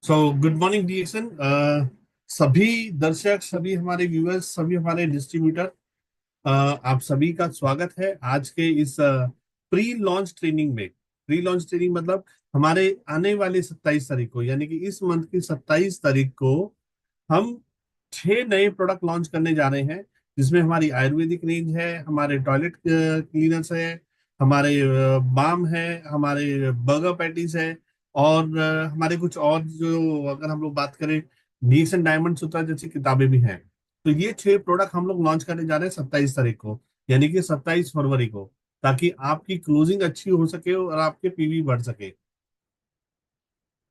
Good morning डीएक्सन। सभी दर्शक, सभी हमारे व्यूअर्स, सभी हमारे डिस्ट्रीब्यूटर, आप सभी का स्वागत है आज के इस प्री लॉन्च ट्रेनिंग में। प्री लॉन्च ट्रेनिंग मतलब हमारे आने वाले 27 तारीख को, यानी कि इस मंथ की 27 तारीख को हम 6 नए प्रोडक्ट लॉन्च करने जा रहे हैं, जिसमें हमारी आयुर्वेदिक रेंज है, हमारे टॉयलेट क्लीनर्स है, हमारे बाम है, हमारे बर्गर पैटीज है, और हमारे कुछ और जो, अगर हम लोग बात करें, नीस एंड डायमंड सूत्रा जैसी किताबें भी हैं। तो ये 6 प्रोडक्ट हम लोग लॉन्च करने जा रहे हैं 27 तारीख को, यानी कि 27 फरवरी को, ताकि आपकी क्लोजिंग अच्छी हो सके और आपके पीवी बढ़ सके।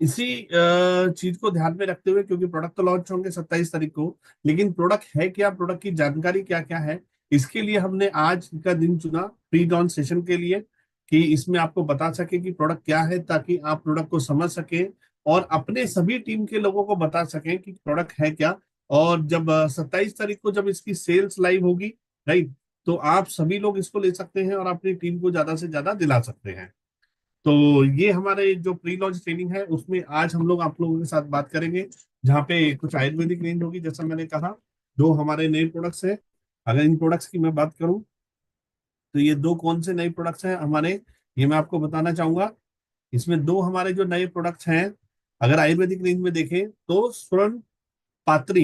इसी चीज को ध्यान में रखते हुए, क्योंकि प्रोडक्ट तो लॉन्च होंगे 27 तारीख को, लेकिन प्रोडक्ट है क्या, प्रोडक्ट की जानकारी क्या क्या है, इसके लिए हमने आज का दिन चुना प्री लॉन्च सेशन के लिए, कि इसमें आपको बता सके कि प्रोडक्ट क्या है, ताकि आप प्रोडक्ट को समझ सके और अपने सभी टीम के लोगों को बता सकें कि प्रोडक्ट है क्या। और जब 27 तारीख को जब इसकी सेल्स लाइव होगी, राइट, तो आप सभी लोग इसको ले सकते हैं और अपनी टीम को ज्यादा से ज्यादा दिला सकते हैं। तो ये हमारे जो प्री लॉन्च ट्रेनिंग है, उसमें आज हम लोग आप लोगों के साथ बात करेंगे, जहाँ पे कुछ आयुर्वेदिक रेंज होगी, जैसा मैंने कहा। दो हमारे नए प्रोडक्ट्स हैं। अगर इन प्रोडक्ट्स की मैं बात करूं, तो ये दो कौन से नए प्रोडक्ट्स हैं हमारे, ये मैं आपको बताना चाहूंगा। इसमें दो हमारे जो नए प्रोडक्ट्स हैं, अगर आयुर्वेदिक रेंज में देखें तो स्वर्ण पात्री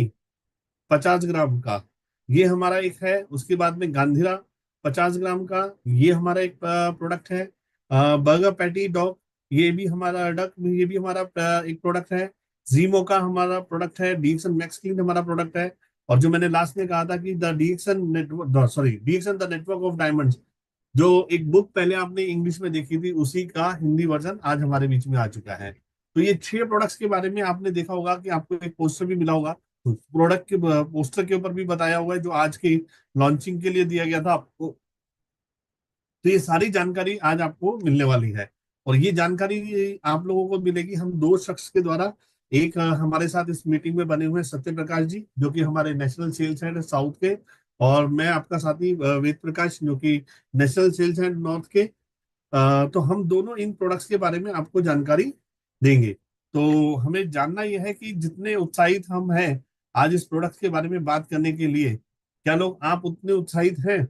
50 ग्राम का, ये हमारा एक है। उसके बाद में गांधीरा 50 ग्राम का, ये हमारा एक प्रोडक्ट है। बर्गर पैटी डॉग, ये भी हमारा डक, ये भी हमारा एक प्रोडक्ट है। जीमो का हमारा प्रोडक्ट है। डीएक्सन मैक्स क्लीन हमारा प्रोडक्ट है। और जो मैंने लास्ट में कहा था कि the DXN network, sorry, DXN the network of diamonds, जो एक बुक पहले आपने इंग्लिश में देखी थी, उसी का हिंदी वर्जन आज हमारे बीच में आ चुका है। तो ये 6 प्रोडक्ट्स के बारे में आपने देखा होगा कि आपको एक पोस्टर भी मिला होगा। प्रोडक्ट के पोस्टर के ऊपर भी बताया हुआ है, जो आज की लॉन्चिंग के लिए दिया गया था आपको। तो ये सारी जानकारी आज आपको मिलने वाली है। और ये जानकारी आप लोगों को मिलेगी हम दो शख्स के द्वारा। एक हमारे साथ इस मीटिंग में बने हुए सत्य प्रकाश जी, जो कि हमारे नेशनल सेल्स हेड साउथ के, और मैं आपका साथी वेद प्रकाश, जो कि नेशनल सेल्स हेड नॉर्थ के। तो हम दोनों इन प्रोडक्ट्स के बारे में आपको जानकारी देंगे। तो हमें जानना यह है कि जितने उत्साहित हम हैं आज इस प्रोडक्ट के बारे में बात करने के लिए, क्या लोग आप उतने उत्साहित हैं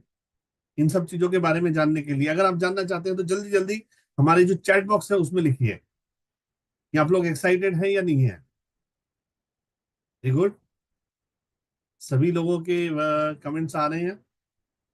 इन सब चीजों के बारे में जानने के लिए? अगर आप जानना चाहते हैं तो जल्दी जल्दी हमारे जो चैट बॉक्स है उसमें लिखिए कि आप लोग एक्साइटेड हैं या नहीं है। वेरी गुड, सभी लोगों के कमेंट्स आ रहे हैं।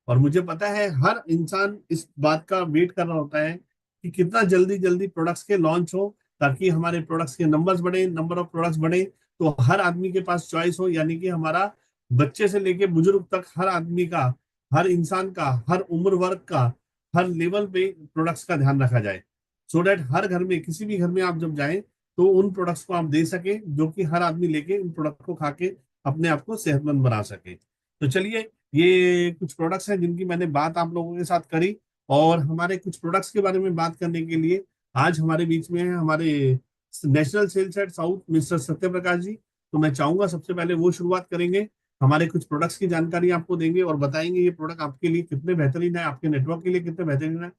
और मुझे पता है हर इंसान इस बात का वेट कर रहा होता है कि कितना जल्दी जल्दी प्रोडक्ट्स के लॉन्च हो, ताकि हमारे प्रोडक्ट्स के नंबर्स बढ़े, नंबर ऑफ प्रोडक्ट्स बढ़े, तो हर आदमी के पास चॉइस हो, यानी कि हमारा बच्चे से लेके बुजुर्ग तक हर आदमी का, हर इंसान का, हर उम्र वर्ग का, हर लेवल पे प्रोडक्ट्स का ध्यान रखा जाए। सो so दैट हर घर में, किसी भी घर में आप जब जाएं, तो उन प्रोडक्ट्स को आप दे सके, जो कि हर आदमी लेके उन प्रोडक्ट को खा के अपने आप को सेहतमंद बना सके। तो चलिए, ये कुछ प्रोडक्ट्स हैं जिनकी मैंने बात आप लोगों के साथ करी। और हमारे कुछ प्रोडक्ट्स के बारे में बात करने के लिए आज हमारे बीच में है हमारे national sales head south mister Satya Prakash जी। तो मैं चाहूंगा सबसे पहले वो शुरुआत करेंगे, हमारे कुछ प्रोडक्ट्स की जानकारी आपको देंगे और बताएंगे ये प्रोडक्ट आपके लिए कितने बेहतरीन है, आपके नेटवर्क के लिए कितने बेहतरीन है,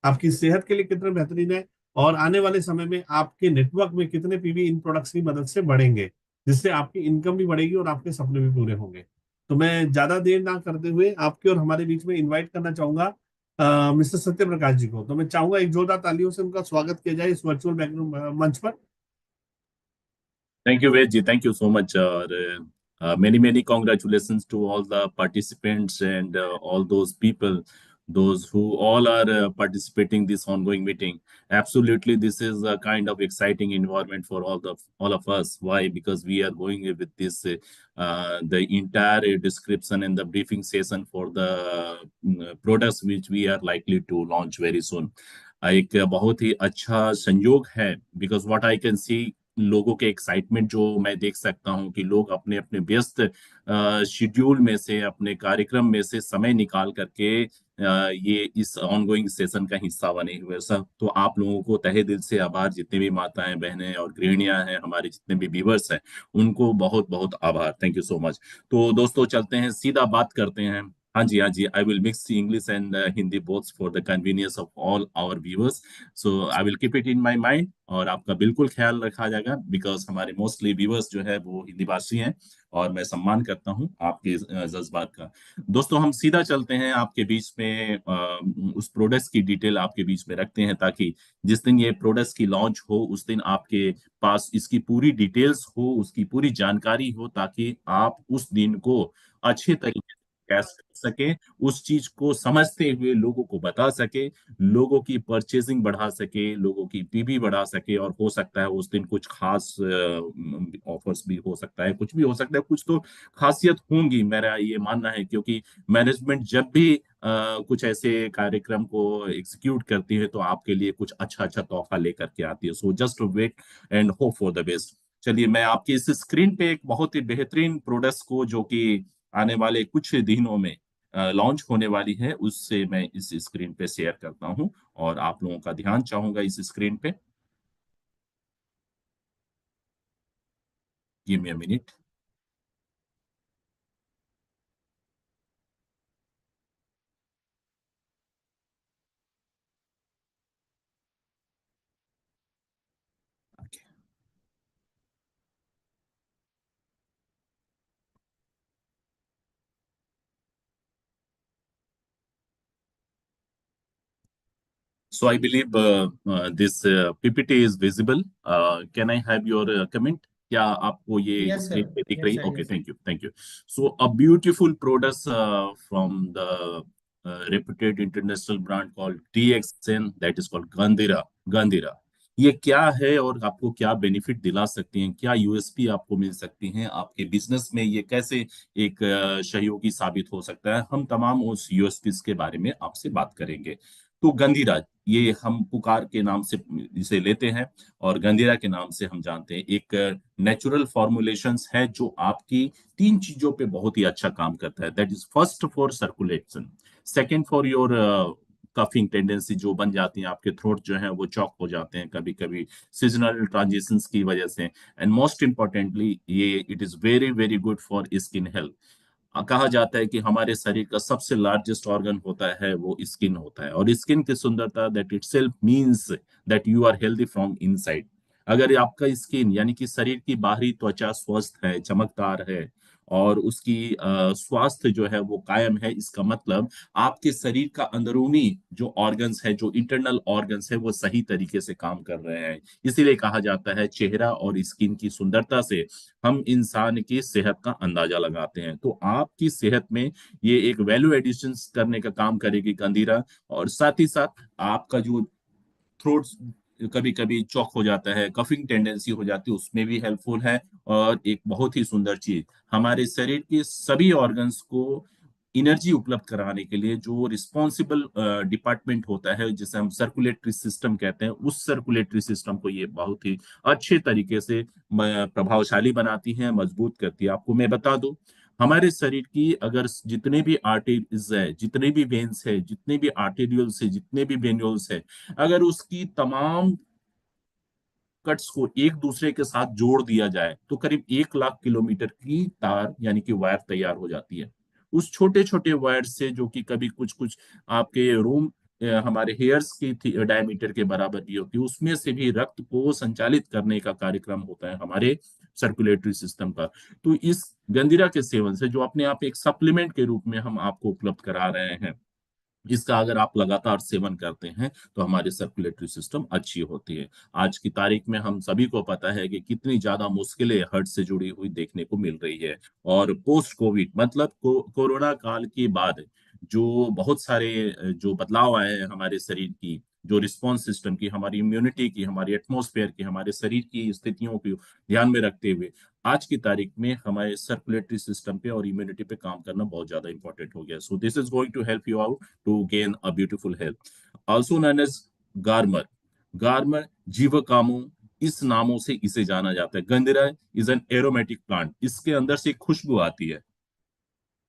आपकी सेहत के लिए कितने बेहतरीन है, और आने वाले समय में आपके नेटवर्क में कितने पीवी इन प्रोडक्ट्स की मदद से बढ़ेंगे, जिससे आपकी इनकम भी बढ़ेगी और आपके सपने भी पूरे होंगे। तो मैं ज्यादा देर ना करते हुए आपके और हमारे बीच में इनवाइट करना चाहूंगा मिस्टर सत्य प्रकाश जी को। तो मैं चाहूंगा एक जोरदार तालियों से उनका स्वागत किया जाए इस वर्चुअल बैकग्राउंड मंच पर। Thank you, Ved ji. Thank you so much. Many, many congratulations to all the participants and all those people, those who all are participating this ongoing meeting. Absolutely, this is a kind of exciting environment for all of us. Why? Because we are going with this the entire description and the briefing session for the products which we are likely to launch very soon. एक बहुत ही अच्छा संयोग है, because what I can see, लोगों के excitement जो मैं देख सकता हूं कि लोग अपने अपने व्यस्त शेड्यूल में से, अपने कार्यक्रम में से समय निकाल करके ये इस ऑनगोइंग सेशन का हिस्सा बने हुए सब। तो आप लोगों को तहे दिल से आभार, जितने भी माताएं, बहनें और गृहिणियां हैं, हमारे जितने भी व्यूवर्स हैं, उनको बहुत बहुत आभार। Thank you so much. तो दोस्तों, चलते हैं, सीधा बात करते हैं हाँ जी, हाँ जी, I will mix the English and Hindi both for the convenience of all our viewers. So I will keep it in my mind और आपका बिल्कुल ख्याल रखा जाएगा बिकॉज हमारे मोस्टली व्यूअर्स जो है वो हिंदी भाषी हैं और मैं सम्मान करता हूँ आपके जज्बात का। दोस्तों हम सीधा चलते हैं आपके बीच में उस प्रोडक्ट्स की डिटेल आपके बीच में रखते हैं ताकि जिस दिन ये प्रोडक्ट्स की लॉन्च हो उस दिन आपके पास इसकी पूरी डिटेल्स हो, उसकी पूरी जानकारी हो ताकि आप उस दिन को अच्छे तरीके कैश कर सके, उस चीज को समझते हुए लोगों को बता सके, लोगों की परचेजिंग बढ़ा सके, लोगों की पीबी बढ़ा सके और हो सकता है उस दिन कुछ खास ऑफर्स भी हो सकता है, कुछ भी हो सकता है, कुछ तो खासियत होंगी मेरा ये मानना है क्योंकि मैनेजमेंट जब भी कुछ ऐसे कार्यक्रम को एग्जीक्यूट करती है तो आपके लिए कुछ अच्छा अच्छा तोहफा लेकर के आती है। So just wait and hope for the best. चलिए मैं आपकी इस स्क्रीन पे एक बहुत ही बेहतरीन प्रोडक्ट्स को जो कि आने वाले कुछ दिनों में लॉन्च होने वाली है उससे मैं इस स्क्रीन पे शेयर करता हूं और आप लोगों का ध्यान चाहूंगा इस स्क्रीन पे। Give me a minute. So I believe this PPT is visible. Can I have your comment? क्या आपको ये Yes, स्क्रीन sir. पे दिख Yes, रही? sir. Okay, Yes, sir. Thank you, thank you. So a beautiful products from the reputed international brand called TXN, that is called Gandhira। गंधीरा ये क्या है और आपको क्या बेनिफिट दिला सकती हैं, क्या यूएसपी आपको मिल सकती हैं आपके बिजनेस में, ये कैसे एक सहयोगी साबित हो सकता है, हम तमाम उस यूएसपी के बारे में आपसे बात करेंगे। तो गंधीरा ये हम पुकार के नाम से इसे लेते हैं और गंधीरा के नाम से हम जानते हैं एक नेचुरल फॉर्मुलेशंस है जो आपकी तीन चीजों पे बहुत ही अच्छा काम करता है। That is first for circulation, second for your coughing tendency जो बन जाती है, आपके थ्रोट जो है वो चौक हो जाते हैं कभी कभी सीजनल ट्रांजिशंस की वजह से। एंड मोस्ट इंपॉर्टेंटली ये it is very very good for skin health. कहा जाता है कि हमारे शरीर का सबसे लार्जेस्ट ऑर्गन होता है वो स्किन होता है और स्किन की सुंदरता that itself means that you are healthy from inside. अगर आपका स्किन यानी कि शरीर की बाहरी त्वचा स्वस्थ है, चमकदार है और उसकी स्वास्थ्य जो है वो कायम है, इसका मतलब आपके शरीर का अंदरूनी जो ऑर्गन्स है, जो इंटरनल ऑर्गन्स है वो सही तरीके से काम कर रहे हैं। इसीलिए कहा जाता है चेहरा और स्किन की सुंदरता से हम इंसान की सेहत का अंदाजा लगाते हैं। तो आपकी सेहत में ये एक वैल्यू एडिशन करने का काम करेगी गंधीरा और साथ ही साथ आपका जो थ्रोट कभी कभी चौक हो जाता है, कफिंग टेंडेंसी हो जाती है, उसमें भी हेल्पफुल है। और एक बहुत ही सुंदर चीज, हमारे शरीर के सभी ऑर्गन्स को एनर्जी उपलब्ध कराने के लिए जो रिस्पॉन्सिबल डिपार्टमेंट होता है जिसे हम सर्कुलेटरी सिस्टम कहते हैं, उस सर्कुलेटरी सिस्टम को ये बहुत ही अच्छे तरीके से प्रभावशाली बनाती है, मजबूत करती है। आपको मैं बता दूं, हमारे शरीर की अगर जितने भी आर्टरीज है, जितने भी वेन्स है, जितने भी आर्टेरियल्स है, जितने भी वेन्यूल्स है, अगर उसकी तमाम कट्स को एक दूसरे के साथ जोड़ दिया जाए तो करीब 1 लाख किलोमीटर की तार यानी कि वायर तैयार हो जाती है। उस छोटे छोटे वायर से जो कि कभी कुछ कुछ आपके रूम हमारे हेयर्स की डायमीटर के बराबर भी होती है, उसमें से भी रक्त को संचालित करने का कार्यक्रम होता है हमारे सर्कुलेटरी सिस्टम का। तो इस गंदिरा के सेवन से जो अपने आप एक सप्लीमेंट के रूप में हम आपको उपलब्ध करा रहे हैं, इसका अगर आप लगातार सेवन करते हैं तो हमारी सर्कुलेटरी सिस्टम अच्छी होती है। आज की तारीख में हम सभी को पता है कि कितनी ज्यादा मुश्किलें हार्ट से जुड़ी हुई देखने को मिल रही है और पोस्ट कोविड मतलब कोरोना काल के बाद जो बहुत सारे जो बदलाव आए हैं हमारे शरीर की, जो रिस्पॉन्स सिस्टम की, हमारी इम्यूनिटी की, हमारी एटमॉस्फेयर की, हमारे शरीर की स्थितियों को ध्यान में रखते हुए आज की तारीख में हमारे सर्कुलेटरी सिस्टम पे और इम्यूनिटी पे काम करना बहुत ज्यादा इंपॉर्टेंट हो गया। So this is going to help you out to gain a beautiful health, also known as गार्मर। गार्मर जीवकामो इस नामों से इसे जाना जाता है। Gandhra is an aromatic plant, इसके अंदर से एक खुशबू आती है,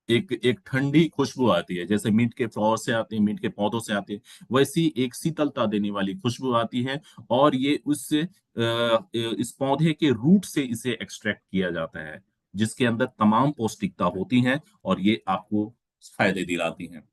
एक एक ठंडी खुशबू आती है, जैसे मीट के फ्लावर से आती है, मीट के पौधों से आती है, वैसी एक शीतलता देने वाली खुशबू आती है। और ये उस इस पौधे के रूट से इसे एक्सट्रैक्ट किया जाता है जिसके अंदर तमाम पौष्टिकता होती है और ये आपको फायदे दिलाती हैं।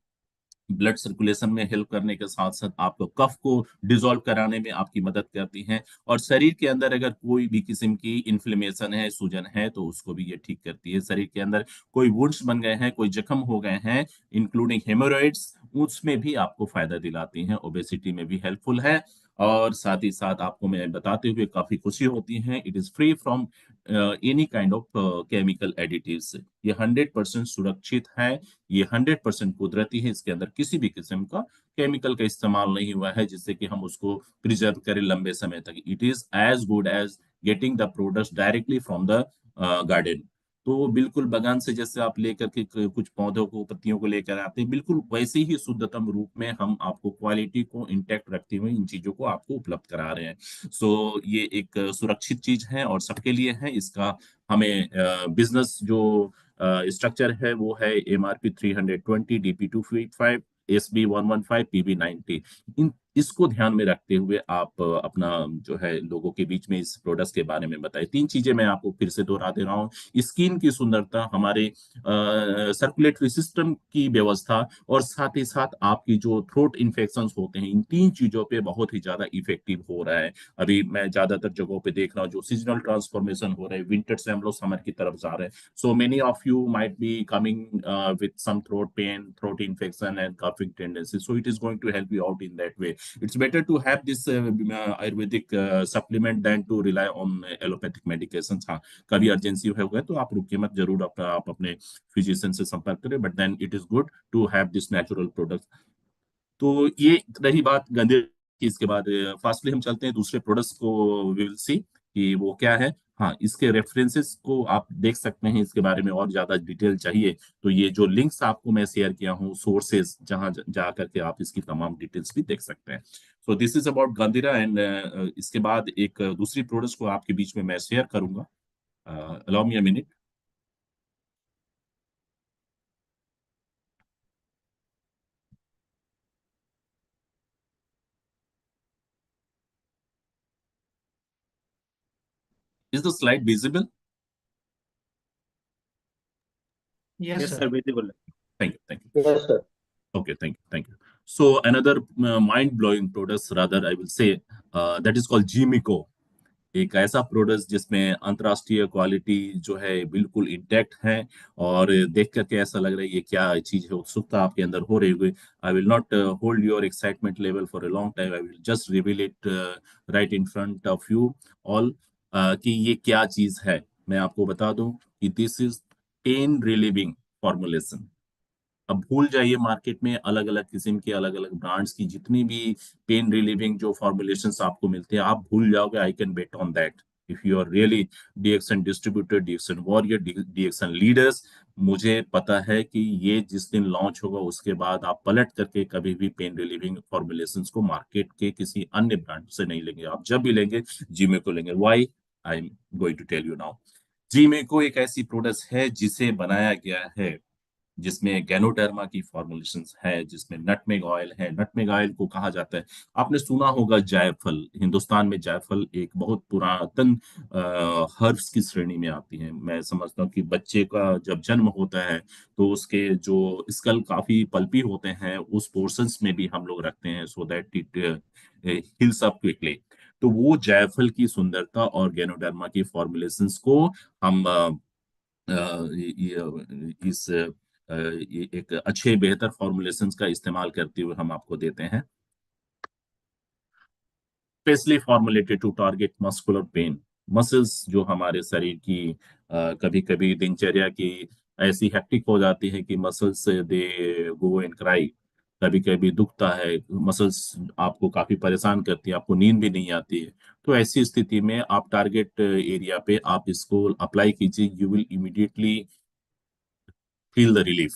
ब्लड सर्कुलेशन में हेल्प करने के साथ साथ आपको कफ को डिसॉल्व कराने में आपकी मदद करती हैं। और शरीर के अंदर अगर कोई भी किस्म की इन्फ्लेमेशन है, सूजन है, तो उसको भी ये ठीक करती है। शरीर के अंदर कोई वुंड्स बन गए हैं, कोई जख्म हो गए हैं, इंक्लूडिंग हेमोरॉइड्स, उसमें भी आपको फायदा दिलाती हैं। ओबेसिटी में भी हेल्पफुल है। और साथ ही साथ आपको मैं बताते हुए काफी खुशी होती है, it is free from any kind of chemical additives. ये 100% सुरक्षित है, ये 100% कुदरती है। इसके अंदर किसी भी किस्म का केमिकल का इस्तेमाल नहीं हुआ है जिससे कि हम उसको प्रिजर्व करें लंबे समय तक। It is as good as getting the products directly from the garden. तो बिल्कुल बगान से जैसे आप लेकर के कुछ पौधों को, पत्तियों को लेकर आते हैं, बिल्कुल वैसे ही शुद्धतम रूप में हम आपको क्वालिटी को इंटैक्ट रखते हुए इन चीजों को आपको उपलब्ध करा रहे हैं। सो ये एक सुरक्षित चीज है और सबके लिए है। इसका हमें बिजनेस जो स्ट्रक्चर है वो है एमआरपी 320, डीपी 255, एसबी 115, पीबी 90। इन इसको ध्यान में रखते हुए आप अपना जो है लोगों के बीच में इस प्रोडक्ट्स के बारे में बताएं। तीन चीजें मैं आपको फिर से दोहरा दे रहा हूँ। स्किन की सुंदरता, हमारे सर्कुलेटरी सिस्टम की व्यवस्था, और साथ ही साथ आपकी जो थ्रोट इन्फेक्शन होते हैं, इन तीन चीजों पे बहुत ही ज्यादा इफेक्टिव हो रहा है। अभी मैं ज्यादातर जगहों पे देख रहा हूँ जो सीजनल ट्रांसफॉर्मेशन हो रहा है, विंटर से हम लोग समर की तरफ जा रहे हैं। So many of you might be coming with some throat pain, throat infection, and coughing tendency. So it is going to help you out in that way. It's better to have this Ayurvedic supplement than to rely on allopathic medications. हाँ, कभी urgency हो गए तो आप रुकिए मत, जरूर आप अपने फिजिशियन से संपर्क करें, but then it is good to have this natural product. तो ये रही बात गंदे की। इसके बाद फास्टली हम चलते हैं दूसरे प्रोडक्ट्स को, वी विल सी कि वो क्या है। हाँ, इसके रेफरेंसेस को आप देख सकते हैं। इसके बारे में और ज्यादा डिटेल चाहिए तो ये जो लिंक्स आपको मैं शेयर किया हूँ, सोर्सेज, जहां जा करके आप इसकी तमाम डिटेल्स भी देख सकते हैं। सो दिस इज अबाउट गंदिरा। एंड इसके बाद एक दूसरी प्रोडक्ट्स को आपके बीच में मैं शेयर करूंगा। Allow me a minute. Is the slide visible? Yes, Yes, sir. sir, visible. Thank you, thank you. Yes, sir. Okay, thank you, thank you. So another mind-blowing products, rather I will say, that is called Jimico. एक ऐसा product जिसमें अंतर्राष्ट्रीय quality जो है बिल्कुल intact है, और देख करके ऐसा लग रहा है ये क्या चीज है। उत्सुकता आपके अंदर हो रही होगी। I will not hold your excitement level for a long time, I will just reveal it right in front of you all कि ये क्या चीज है। मैं आपको बता दूं कि this is pain relieving formulation. अब भूल जाइए मार्केट में अलग अलग किस्म के, अलग अलग ब्रांड्स की जितनी भी पेन रिलीविंग जो फॉर्मुलेशंस आपको मिलते हैं, आप भूल जाओगे। I can bet on that. If you are really DXN distributor, DXN warrior, DXN leaders, मुझे पता है कि ये जिस दिन लॉन्च होगा उसके बाद आप पलट करके कभी भी पेन रिलीविंग फॉर्मुलेशंस को मार्केट के किसी अन्य ब्रांड से नहीं लेंगे। आप जब भी लेंगे जीमे को लेंगे। Why? I am going to tell you now. जीमे को एक ऐसी प्रोडक्ट है जिसे बनाया गया है, जिसमें गैनोडर्मा की फॉर्मुलेशंस है, जिसमें नटमेग ऑयल है। नटमेग ऑयल को कहा जाता है, आपने सुना होगा, जायफल। हिंदुस्तान में जायफल एक बहुत पुरातन हर्ब्स की श्रेणी में आती है। मैं समझता हूँ कि बच्चे का जब जन्म होता है तो उसके जो स्कल काफी पल्पी होते हैं, उस पोर्शंस में भी हम लोग रखते हैं so that it hills up quickly. तो वो जायफल की सुंदरता और गैनोडर्मा की फॉर्मुलेशंस को हम इस एक अच्छे बेहतर फॉर्मुलेशंस का इस्तेमाल करते हुए हम आपको देते हैं। Specially formulated to target muscular pain. Muscles जो हमारे शरीर की कभी कभी दिनचर्या की ऐसी हेक्टिक हो जाती है कि muscles they go and cry. कभी कभी दुखता है, मसल्स आपको काफी परेशान करती है, आपको नींद भी नहीं आती है। तो ऐसी स्थिति में आप टारगेट एरिया पे आप इसको अप्लाई कीजिए, you will immediately feel the relief.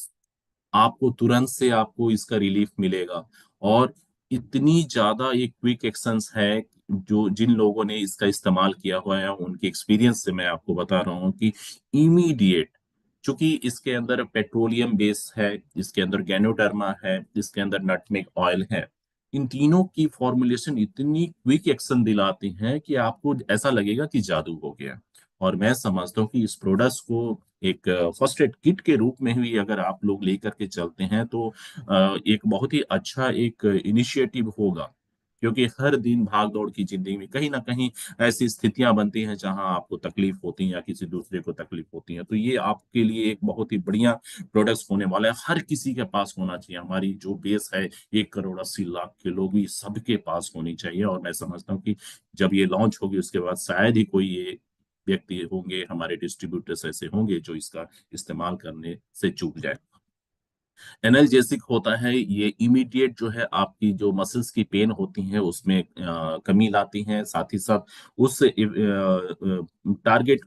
आपको तुरंत से आपको इसका रिलीफ मिलेगा। और इतनी ज्यादा ये क्विक एक्शंस है, जो जिन लोगों ने इसका इस्तेमाल किया हुआ है उनके एक्सपीरियंस से मैं आपको बता रहा हूँ कि इमीडिएट, चूंकि इसके अंदर पेट्रोलियम बेस है, इसके अंदर गैनोडर्मा है, इसके अंदर नटमेग ऑयल है, इन तीनों की फॉर्मुलेशन इतनी क्विक एक्शन दिलाती है कि आपको ऐसा लगेगा कि जादू हो गया। और मैं समझता हूँ कि इस प्रोडक्ट्स को एक फर्स्ट एड किट के रूप में भी अगर आप लोग लेकर के चलते हैं तो एक बहुत ही अच्छा एक इनिशिएटिव होगा। क्योंकि हर दिन भाग दौड़ की जिंदगी में कहीं ना कहीं ऐसी स्थितियां बनती हैं जहां आपको तकलीफ होती है या किसी दूसरे को तकलीफ होती है, तो ये आपके लिए एक बहुत ही बढ़िया प्रोडक्ट्स होने वाला है। हर किसी के पास होना चाहिए। हमारी जो बेस है 1 करोड़ 80 लाख के लोग, भी सबके पास होनी चाहिए। और मैं समझता हूँ कि जब ये लॉन्च होगी उसके बाद शायद ही कोई ये व्यक्ति होंगे, हमारे डिस्ट्रीब्यूटर्स ऐसे होंगे जो इसका इस्तेमाल करने से चूक जाए। एनाल्जेसिक होता है, ये इमीडिएट जो है आपकी जो मसल्स की पेन होती है उसमें कमी लाती हैं। साथ ही साथ उस टारगेट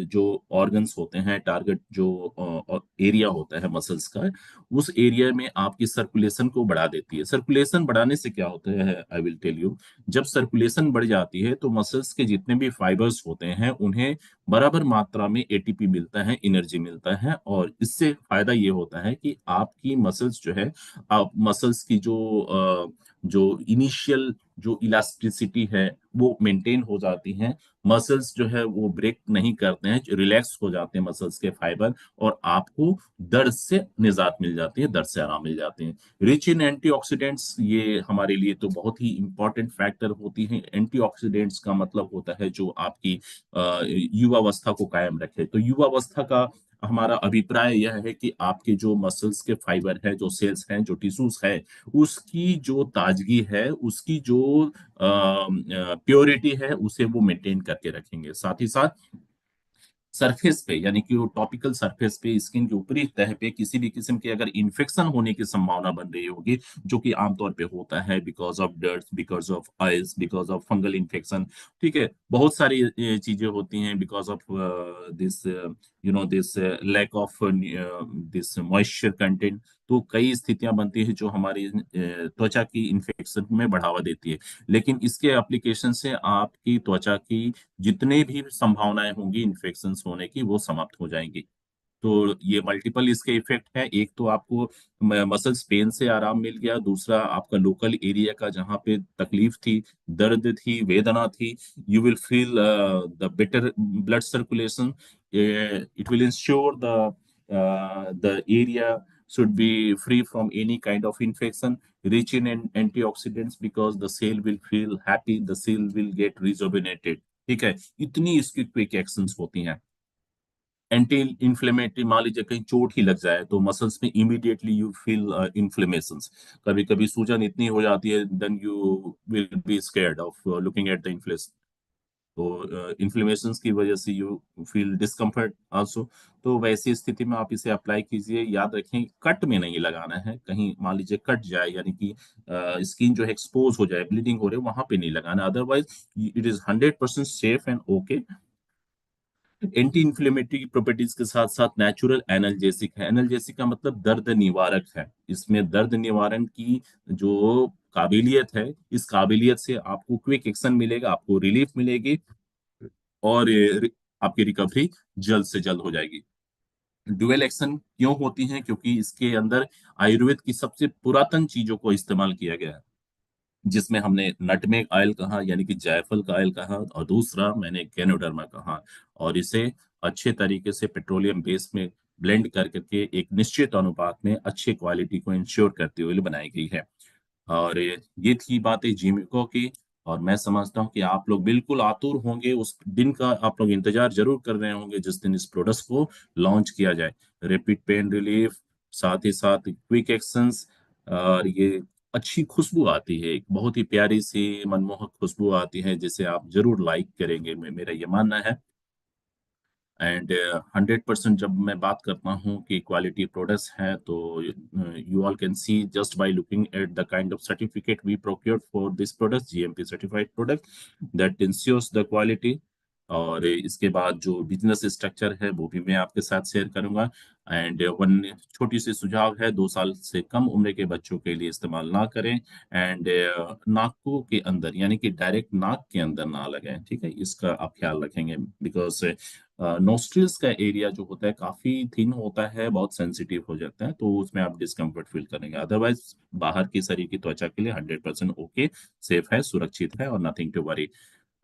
जो ऑर्गन्स होते हैं, टारगेट जो एरिया होता है मसल्स का, उस एरिया में आपकी सर्कुलेशन को बढ़ा देती है। सर्कुलेशन बढ़ाने से क्या होता है, आई विल टेल यू। जब सर्कुलेशन बढ़ जाती है तो मसल्स के जितने भी फाइबर्स होते हैं उन्हें बराबर मात्रा में एटीपी मिलता है, एनर्जी मिलता है। और इससे फायदा ये होता है कि आपकी मसल्स जो है, आप मसल्स की जो इनिशियल जो इलास्टिसिटी है वो मेंटेन हो जाती है। मसल्स जो है वो ब्रेक नहीं करते हैं, रिलैक्स हो जाते हैं मसल्स के फाइबर, और आपको दर्द से निजात मिल जाती है, दर्द से आराम मिल जाते हैं। रिच इन एंटीऑक्सीडेंट्स, ये हमारे लिए तो बहुत ही इंपॉर्टेंट फैक्टर होती है। एंटीऑक्सीडेंट्स का मतलब होता है जो आपकी युवावस्था को कायम रखे। तो युवावस्था का हमारा अभिप्राय यह है कि आपके जो मसल्स के फाइबर है, जो सेल्स हैं, जो टिश्यूज है, उसकी जो ताजगी है, उसकी जो प्योरिटी है, उसे वो मेंटेन करके रखेंगे। साथ ही साथ सरफेस पे, यानी कि वो टॉपिकल सरफेस पे, स्किन के ऊपरी तह पे किसी भी किस्म के अगर इन्फेक्शन होने की संभावना बन रही होगी, जो कि आमतौर पे होता है because of dirt, because of oils, because of fungal infection, ठीक है, बहुत सारी चीजें होती हैं, because of this this lack of this moisture content. तो कई स्थितियां बनती है जो हमारी त्वचा की इन्फेक्शन में बढ़ावा देती है। लेकिन इसके एप्लीकेशन से आपकी त्वचा की जितने भी संभावनाएं होंगी इन्फेक्शन होने की, वो समाप्त हो जाएंगी। तो ये मल्टीपल इसके इफेक्ट है। एक तो आपको मसल्स पेन से आराम मिल गया, दूसरा आपका लोकल एरिया का जहाँ पे तकलीफ थी, दर्द थी, वेदना थी, you will feel the better blood circulation. It will ensure the area should be free from any kind of infection, rich in antioxidants because the cell will feel happy, the cell will get rejuvenated। ठीक है, इतनी इसकी quick actions होती हैं। Anti inflammatory, मान लीजिए कहीं चोट ही लग जाए तो मसल्स में इमीडिएटली यू फील इन्फ्लेमेशंस। कभी कभी सूजन इतनी हो जाती है, then you will be scared of looking at the inflation. तो इन्फ्लेमेशन की वजह से यू फील डिस्कम्फर्ट आल्सो। तो वैसी स्थिति में आप इसे अप्लाई कीजिए। याद रखें, कट में नहीं लगाना है। कहीं मान लीजिए कट जाए, यानी कि स्किन जो है एक्सपोज हो जाए, ब्लीडिंग हो रही है, वहां पे नहीं लगाना। Otherwise it is 100% safe and okay. Anti inflammatory properties के साथ साथ नेचुरल एनाल्जेसिक है। एनाल्जेसिक का मतलब दर्द निवारक है। इसमें दर्द निवारण की जो काबिलियत है, इस काबिलियत से आपको क्विक एक्शन मिलेगा, आपको रिलीफ मिलेगी, और आपकी रिकवरी जल्द से जल्द हो जाएगी। ड्यूअल एक्शन क्यों होती है? क्योंकि इसके अंदर आयुर्वेद की सबसे पुरातन चीजों को इस्तेमाल किया गया है, जिसमें हमने नटमेग ऑयल कहा, यानी कि जायफल का ऑयल कहा, और दूसरा मैंने केनोडर्मा कहा। और इसे अच्छे तरीके से पेट्रोलियम बेस में ब्लेंड कर करके एक निश्चित अनुपात में अच्छी क्वालिटी को इंश्योर करते हुए बनाई गई है। और ये थी बातें जिमिको की। और मैं समझता हूँ कि आप लोग बिल्कुल आतुर होंगे, उस दिन का आप लोग इंतजार जरूर कर रहे होंगे जिस दिन इस प्रोडक्ट्स को लॉन्च किया जाए। रैपिड पेन रिलीफ, साथ ही साथ क्विक एक्शंस, और ये अच्छी खुशबू आती है, एक बहुत ही प्यारी सी मनमोहक खुशबू आती है, जिसे आप जरूर लाइक करेंगे, मेरा ये मानना है। एंड 100% जब मैं बात करता हूँ कि क्वालिटी प्रोडक्ट्स हैं, तो you all can see just by looking at the kind of certificate we procured for this product, GMP certified product that ensures the quality. और इसके बाद जो बिजनेस स्ट्रक्चर है वो भी मैं आपके साथ शेयर करूंगा। एंड वन छोटी सी सुझाव है, 2 साल से कम उम्र के बच्चों के लिए इस्तेमाल ना करें। एंड नाकों के अंदर, यानी कि डायरेक्ट नाक के अंदर ना लगाएं, ठीक है, इसका आप ख्याल रखेंगे। बिकॉज नोस्ट्रिल्स का एरिया जो होता है काफी थिन होता है, बहुत सेंसिटिव हो जाता है, तो उसमें आप डिस्कम्फर्ट फील करेंगे। अदरवाइज बाहर की शरीर की त्वचा के लिए 100% ओके, सेफ है, सुरक्षित है, और नथिंग टू वरी।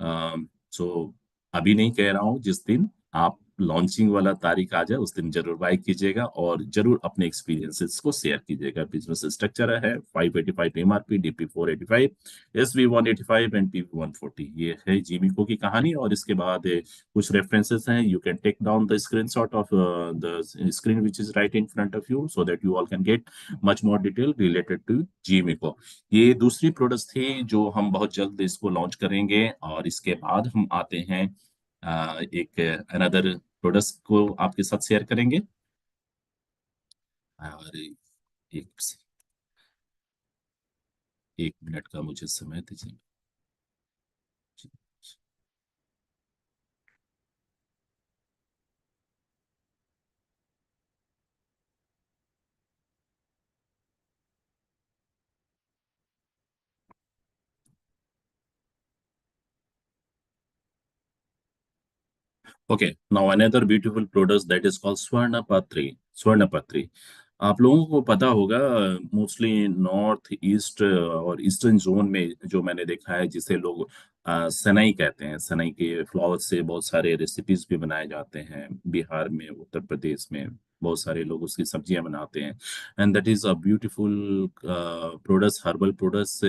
सो अभी नहीं कह रहा हूँ, जिस दिन आप लॉन्चिंग वाला तारीख आ जाए उस दिन जरूर बाय कीजिएगा और जरूर अपने एक्सपीरियंसेस को शेयर कीजिएगा। बिजनेस स्ट्रक्चर है 585 MRP, DP 485, SV 185 and PV 140। ये है जीमिको की कहानी। और इसके बाद कुछ रेफरेंसेस हैं। You can take down the screenshot of the screen which is right in front of you so that you all can get much more detail related to जीमिको। ये दूसरी प्रोडक्ट्स थी जो हम बहुत जल्द इसको लॉन्च करेंगे। और इसके बाद हम आते हैं एक अनदर प्रोडक्ट्स को आपके साथ शेयर करेंगे। और एक एक मिनट का मुझे समय दीजिए। Okay, now another beautiful product that is called Swarnapatri. Swarnapatri. आप लोगों को पता होगा मोस्टली नॉर्थ ईस्ट और ईस्टर्न जोन में जो मैंने देखा है जिसे लोग सनई कहते हैं। सनई के फ्लावर से बहुत सारे रेसिपीज भी बनाए जाते हैं। बिहार में, उत्तर प्रदेश में बहुत सारे लोग उसकी सब्जियां बनाते हैं। And that is a beautiful products, herbal products.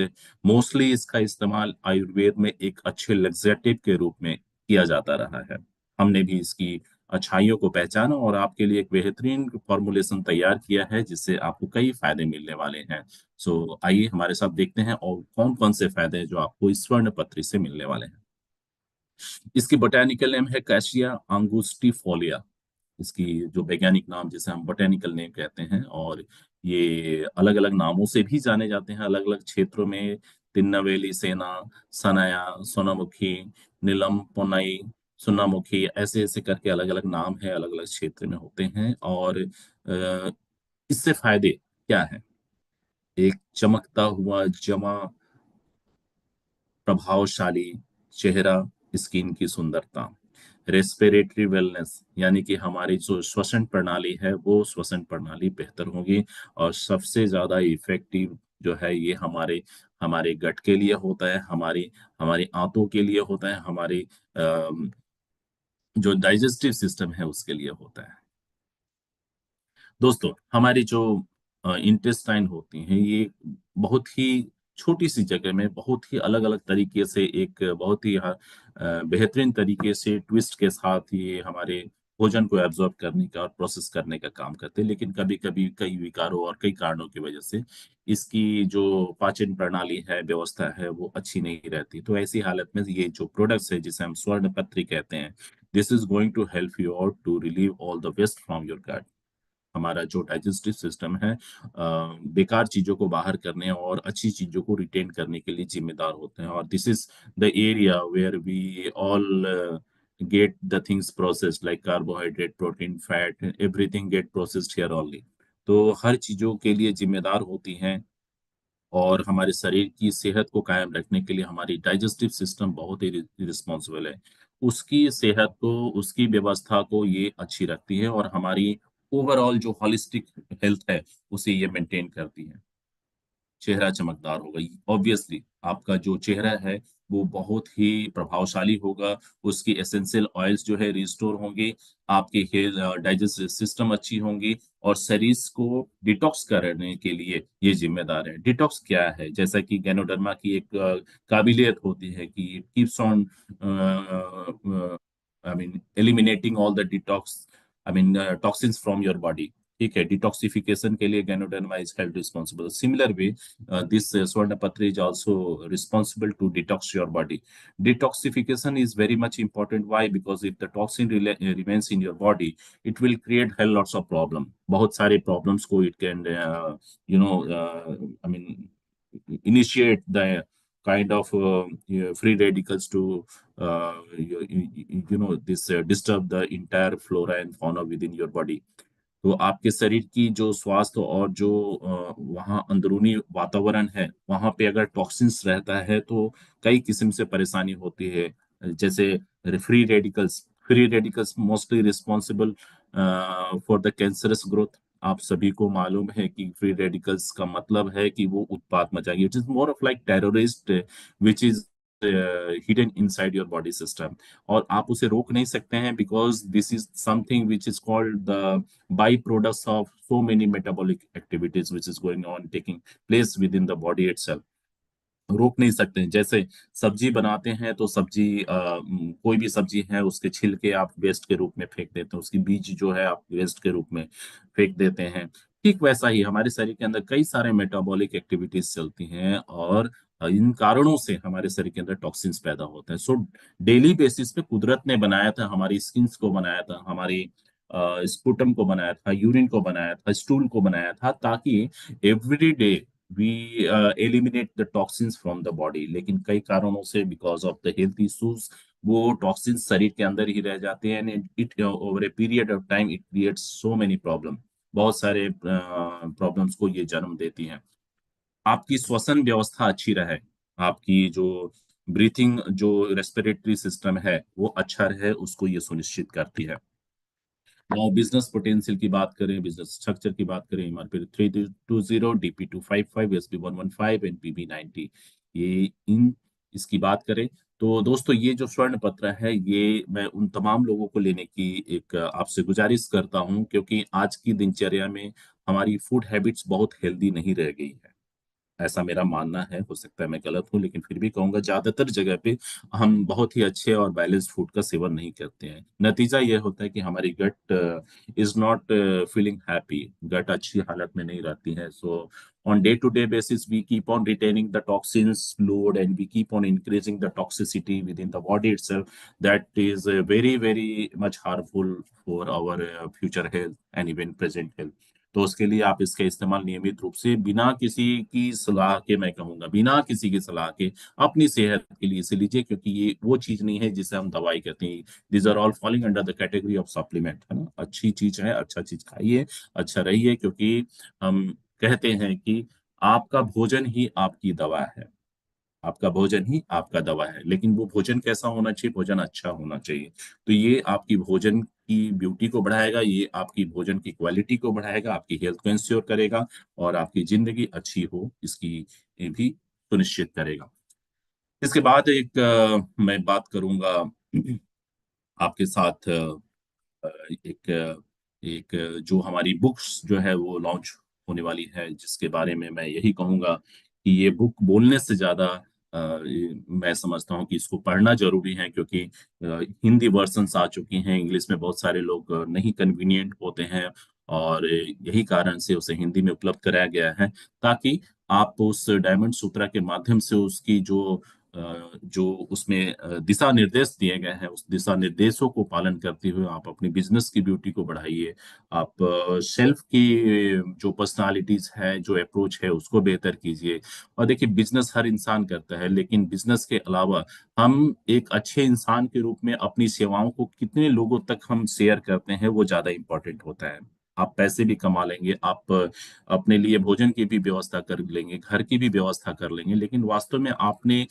Mostly इसका इस्तेमाल आयुर्वेद में एक अच्छे लग्जेटिव के रूप में किया जाता रहा है। हमने भी इसकी अच्छाइयों को पहचाना और आपके लिए एक बेहतरीन फॉर्मुलेशन तैयार किया है जिससे आपको कई फायदे मिलने वाले हैं। सो आइए हमारे साथ देखते हैं और कौन कौन से फायदे हैं जो आपको इस स्वर्ण पत्री से मिलने वाले हैं। इसकी बोटेनिकल नेम है कैशिया अंगुस्टिफोलिया। इसकी जो वैज्ञानिक नाम जिसे हम बोटेनिकल नेम कहते हैं। और ये अलग अलग नामों से भी जाने जाते हैं अलग अलग क्षेत्रों में। तिन्नवेली सेना, सनाया, सोनामुखी, नीलम पोनई, सुनामुखी, ऐसे ऐसे करके अलग अलग नाम है, अलग अलग क्षेत्र में होते हैं। और इससे फायदे क्या है? एक चमकता हुआ जमा प्रभावशाली चेहरा, स्किन की सुंदरता, रेस्पिरेटरी वेलनेस यानी कि हमारी जो श्वसन प्रणाली है वो श्वसन प्रणाली बेहतर होगी। और सबसे ज्यादा इफेक्टिव जो है ये हमारे हमारे गट के लिए होता है, हमारी हमारी आंतों के लिए होता है, हमारी जो डाइजेस्टिव सिस्टम है उसके लिए होता है। दोस्तों, हमारी जो इंटेस्टाइन होती हैं ये बहुत ही छोटी सी जगह में बहुत ही अलग अलग तरीके से एक बहुत ही बेहतरीन तरीके से ट्विस्ट के साथ ये हमारे भोजन को एब्जॉर्ब करने का और प्रोसेस करने का काम करते हैं। लेकिन कभी कभी कई विकारों और कई कारणों की वजह से इसकी जो पाचन प्रणाली है, व्यवस्था है, वो अच्छी नहीं रहती। तो ऐसी हालत में ये जो प्रोडक्ट्स है जिसे हम स्वर्ण पत्री कहते हैं, this is going to help you out to relieve all the waste from your gut. हमारा जो डाइजेस्टिव सिस्टम है बेकार चीजों को बाहर करने और अच्छी चीजों को रिटेन करने के लिए जिम्मेदार होते हैं। और this is the area where we all get the things processed like carbohydrate, protein, fat, everything get processed here only. तो हर चीजों के लिए जिम्मेदार होती हैं। और हमारे शरीर की सेहत को कायम रखने के लिए हमारी डाइजेस्टिव सिस्टम बहुत ही रिस्पॉन्सिबल है। उसकी सेहत को, उसकी व्यवस्था को ये अच्छी रखती है और हमारी ओवरऑल जो हॉलिस्टिक हेल्थ है उसे ये मेंटेन करती है। चेहरा चमकदार होगा, ऑब्वियसली आपका जो चेहरा है वो बहुत ही प्रभावशाली होगा। उसकी एसेंशियल ऑयल्स जो है रिस्टोर होंगे, आपके हेल्थ डाइजेस्टिव सिस्टम अच्छी होंगी और शरीर को डिटॉक्स करने के लिए ये जिम्मेदार है। डिटॉक्स क्या है? जैसा कि गैनोडर्मा की एक काबिलियत होती है कि it keeps on I mean eliminating all the detox, I mean toxins from your body. ठीक है, डिटॉक्सिफिकेशन के लिए ganoderma is held responsible. Similar way this Swarnapatri is also responsible to detox your body. Detoxification is very much important. Why? Because if the toxin remains in your body, it will create hell lots of problem. बहुत सारे problems को it can, you know, I mean, initiate the kind of free radicals to, you know, this disturb the entire flora and fauna within your body. तो आपके शरीर की जो स्वास्थ्य और जो वहाँ अंदरूनी वातावरण है वहाँ पे अगर टॉक्सिन्स रहता है तो कई किस्म से परेशानी होती है। जैसे free radicals mostly responsible for the cancerous growth. आप सभी को मालूम है कि फ्री रेडिकल्स का मतलब है कि वो उत्पात मचाएंगे। It is more of like terrorist which is hidden inside your body system, और आप उसे रोक नहीं सकते हैं because this is something which is called the byproducts of so many metabolic activities which is going on taking place within the body itself. रोक नहीं सकते हैं। जैसे सब्जी बनाते हैं तो सब्जी कोई भी सब्जी है उसके छिलके आप वेस्ट के रूप में फेंक देते हैं, उसकी बीज जो है आप वेस्ट के रूप में फेंक देते हैं। ठीक वैसा ही हमारे शरीर के अंदर कई सारे मेटाबॉलिक एक्टिविटीज चलती हैं, और इन कारणों से हमारे शरीर के अंदर टॉक्सिन्स पैदा होते हैं। सो डेली बेसिस पे कुदरत ने बनाया था, हमारी स्किन्स को बनाया था, हमारी स्पुटम को बनाया था, यूरिन को बनाया था, स्टूल को बनाया था, ताकि every day we eliminate the toxins from the body. लेकिन कई कारणों से because of the health issues वो टॉक्सिन्स शरीर के अंदर ही रह जाते हैं, and it over a period of time it creates so many problem. बहुत सारे प्रॉब्लम्स को ये जन्म देती हैं। आपकी श्वसन व्यवस्था अच्छी रहे, आपकी जो ब्रीथिंग जो रेस्पिरेटरी सिस्टम है वो अच्छा रहे, उसको ये सुनिश्चित करती है। नाउ बिजनेस पोटेंशियल की बात करें, बिजनेस स्ट्रक्चर की बात करें, MRP 320, DP 255, SP 115 and PB 90, ये इन इसकी बात करें तो दोस्तों ये जो स्वर्ण पत्र है ये मैं उन तमाम लोगों को लेने की एक आपसे गुजारिश करता हूं, क्योंकि आज की दिनचर्या में हमारी फूड हैबिट्स बहुत हेल्दी नहीं रह गई है। ऐसा मेरा मानना है, हो सकता है मैं गलत हूं, लेकिन फिर भी कहूंगा ज्यादातर जगह पे हम बहुत ही अच्छे और बैलेंस्ड फूड का सेवन नहीं करते हैं। नतीजा ये होता है कि हमारी गट इज नॉट फीलिंग हैप्पी, गट अच्छी हालत में नहीं रहती है। सो on day to day basis we keep on retaining the toxins load, and we keep on increasing the toxicity within the body itself, that is very very much harmful for our future health and even present health। तो उसके लिए आप इसका इस्तेमाल नियमित रूप से बिना किसी की सलाह के, मैं कहूंगा बिना किसी की सलाह के, अपनी सेहत के लिए इसे लीजिए, क्योंकि ये वो चीज नहीं है जिसे हम दवाई कहते हैं। These are all falling under the category of supplement, है ना। अच्छी चीज है, अच्छा चीज खाइए, अच्छा रहिए, क्योंकि हम कहते हैं कि आपका भोजन ही आपकी दवा है, आपका भोजन ही आपका दवा है। लेकिन वो भोजन कैसा होना चाहिए? भोजन अच्छा होना चाहिए। तो ये आपकी भोजन की ब्यूटी को बढ़ाएगा, ये आपकी भोजन की क्वालिटी को बढ़ाएगा, आपकी हेल्थ को इंश्योर करेगा, और आपकी जिंदगी अच्छी हो इसकी ये भी सुनिश्चित करेगा। इसके बाद एक मैं बात करूंगा आपके साथ, एक एक जो हमारी बुक्स जो है वो लॉन्च होने वाली है, जिसके बारे में मैं यही कहूंगा कि ये बुक बोलने से ज्यादा मैं समझता हूँ कि इसको पढ़ना जरूरी है, क्योंकि हिंदी वर्जन्स आ चुकी हैं, इंग्लिश में बहुत सारे लोग नहीं कन्वीनियंट होते हैं, और यही कारण से उसे हिंदी में उपलब्ध कराया गया है, ताकि आप उस डायमंड सूत्रा के माध्यम से उसकी जो उसमें दिशा निर्देश दिए गए हैं, उस दिशा निर्देशों को पालन करते हुए आप अपनी बिजनेस की ब्यूटी को बढ़ाइए। आप सेल्फ की जो पर्सनालिटीज है, जो अप्रोच है, उसको बेहतर कीजिए। और देखिए बिजनेस हर इंसान करता है, लेकिन बिजनेस के अलावा हम एक अच्छे इंसान के रूप में अपनी सेवाओं को कितने लोगों तक हम शेयर करते हैं, वो ज्यादा इंपॉर्टेंट होता है। आप पैसे भी कमा लेंगे, आप अपने लिए भोजन की भी व्यवस्था कर लेंगे, घर की भी व्यवस्था कर लेंगे, लेकिन वास्तव में आपने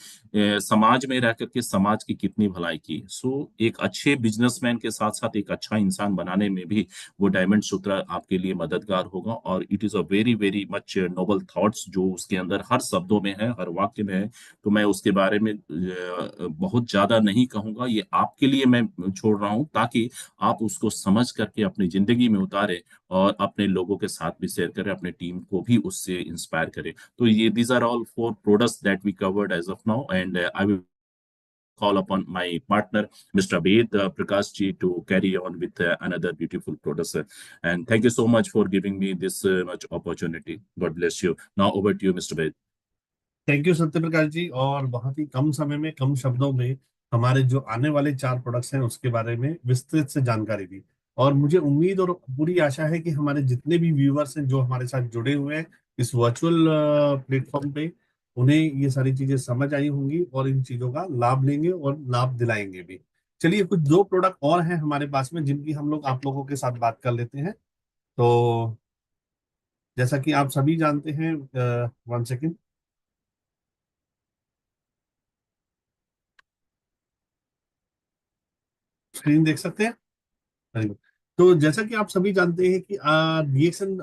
समाज में रह करके समाज की कितनी भलाई की। सो एक अच्छे बिजनेसमैन के साथ साथ एक अच्छा इंसान बनाने में भी वो डायमंड सूत्र आपके लिए मददगार होगा। और it is a very very much Nobel thoughts जो उसके अंदर हर शब्दों में है, हर वाक्य में है। तो मैं उसके बारे में बहुत ज्यादा नहीं कहूंगा, ये आपके लिए मैं छोड़ रहा हूं, ताकि आप उसको समझ करके अपनी जिंदगी में उतारे, और अपने लोगों के साथ भी शेयर करें, अपने टीम को भी उससे इंस्पायर करें। तो ये these are all four products that we covered as of now, and I will call upon my partner Mr. Ved Prakash ji to carry on with another beautiful product, sir. And thank you so much for giving me this much opportunity. God bless you. Now over to you, Mr. Ved। Thank you सत्य प्रकाश जी। और बहुत ही कम समय में, कम शब्दों में हमारे जो आने वाले 4 प्रोडक्ट्स हैं उसके बारे में विस्तृत से जानकारी दी। और मुझे उम्मीद और पूरी आशा है कि हमारे जितने भी व्यूअर्स हैं जो हमारे साथ जुड़े हुए हैं इस वर्चुअल प्लेटफॉर्म पे, उन्हें ये सारी चीजें समझ आई होंगी और इन चीजों का लाभ लेंगे और लाभ दिलाएंगे भी। चलिए, कुछ 2 प्रोडक्ट और हैं हमारे पास में जिनकी हम लोग आप लोगों के साथ बात कर लेते हैं। तो जैसा कि आप सभी जानते हैं, 1 सेकेंड, स्क्रीन देख सकते हैं? Very good. तो जैसा कि आप सभी जानते हैं कि रिएक्शन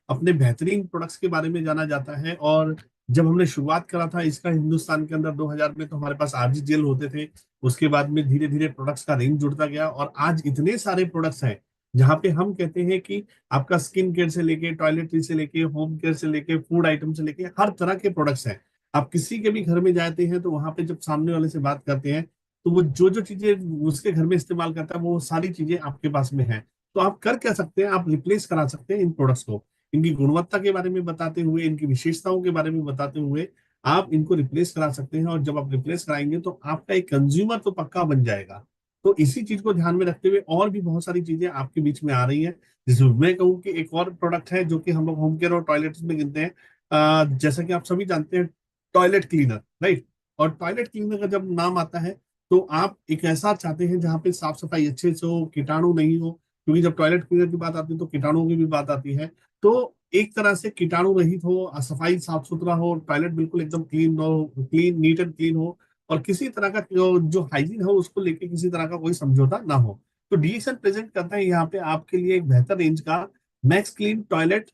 अपने बेहतरीन प्रोडक्ट्स के बारे में जाना जाता है, और जब हमने शुरुआत करा था इसका हिंदुस्तान के अंदर 2000 में, तो हमारे पास आरजी जेल होते थे। उसके बाद में धीरे धीरे प्रोडक्ट्स का रेंज जुड़ता गया और आज इतने सारे प्रोडक्ट्स हैं जहां पे हम कहते हैं कि आपका स्किन केयर से लेके, टॉयलेटरी से लेके, होम केयर से लेके, फूड आइटम से लेके हर तरह के प्रोडक्ट्स हैं। आप किसी के भी घर में जाते हैं तो वहां पे जब सामने वाले से बात करते हैं तो वो जो जो चीजें उसके घर में इस्तेमाल करता है वो सारी चीजें आपके पास में है। तो आप कर क्या सकते हैं, आप रिप्लेस करा सकते हैं इन प्रोडक्ट्स को। इनकी गुणवत्ता के बारे में बताते हुए, इनकी विशेषताओं के बारे में बताते हुए आप इनको रिप्लेस करा सकते हैं। और जब आप रिप्लेस कराएंगे तो आपका एक कंज्यूमर तो पक्का बन जाएगा। तो इसी चीज को ध्यान में रखते हुए और भी बहुत सारी चीजें आपके बीच में आ रही हैं। जिसमें मैं कहूँ कि एक और प्रोडक्ट है जो कि हम लोग होम केयर और टॉयलेट्स में गिनते हैं। जैसा कि आप सभी जानते हैं, टॉयलेट क्लीनर, राइट। और टॉयलेट क्लीनर का जब नाम आता है तो आप एक ऐसा चाहते हैं जहाँ पे साफ सफाई अच्छे से हो, कीटाणु नहीं हो। क्योंकि जब टॉयलेट क्लीनर की बात आती है तो कीटाणुओं की भी बात आती है। तो एक तरह से कीटाणु रहित हो, सफाई साफ सुथरा हो, टॉयलेट बिल्कुल एकदम क्लीन हो, क्लीन नीट एंड क्लीन हो, और किसी तरह का जो हाइजीन हो उसको लेके किसी तरह का कोई समझौता ना हो। तो डीएक्सएल प्रेजेंट करता है यहाँ पे आपके लिए एक बेहतर रेंज का max clean toilet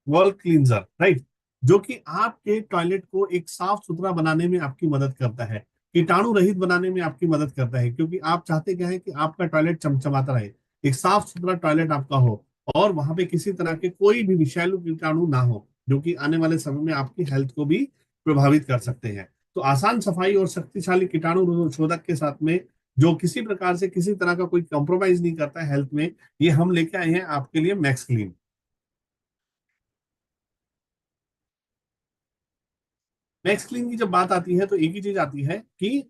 wall cleanser, right. जो कि आपके टॉयलेट को एक साफ सुथरा बनाने में आपकी मदद करता है, कीटाणु रहित बनाने में आपकी मदद करता है। क्योंकि आप चाहते क्या है कि आपका टॉयलेट चमचमाता रहे, एक साफ सुथरा टॉयलेट आपका हो, और वहां पे किसी तरह के कोई भी विषैलु कीटाणु ना हो जो कि आने वाले समय में आपकी हेल्थ को भी प्रभावित कर सकते हैं। तो आसान सफाई और शक्तिशाली कीटाणु शोधक के साथ में, जो किसी प्रकार से किसी तरह का कोई कॉम्प्रोमाइज नहीं करता है हेल्थ में, ये हम लेके आए हैं आपके लिए मैक्स क्लीन। मैक्स क्लीन की जब बात आती है तो एक ही चीज आती है कि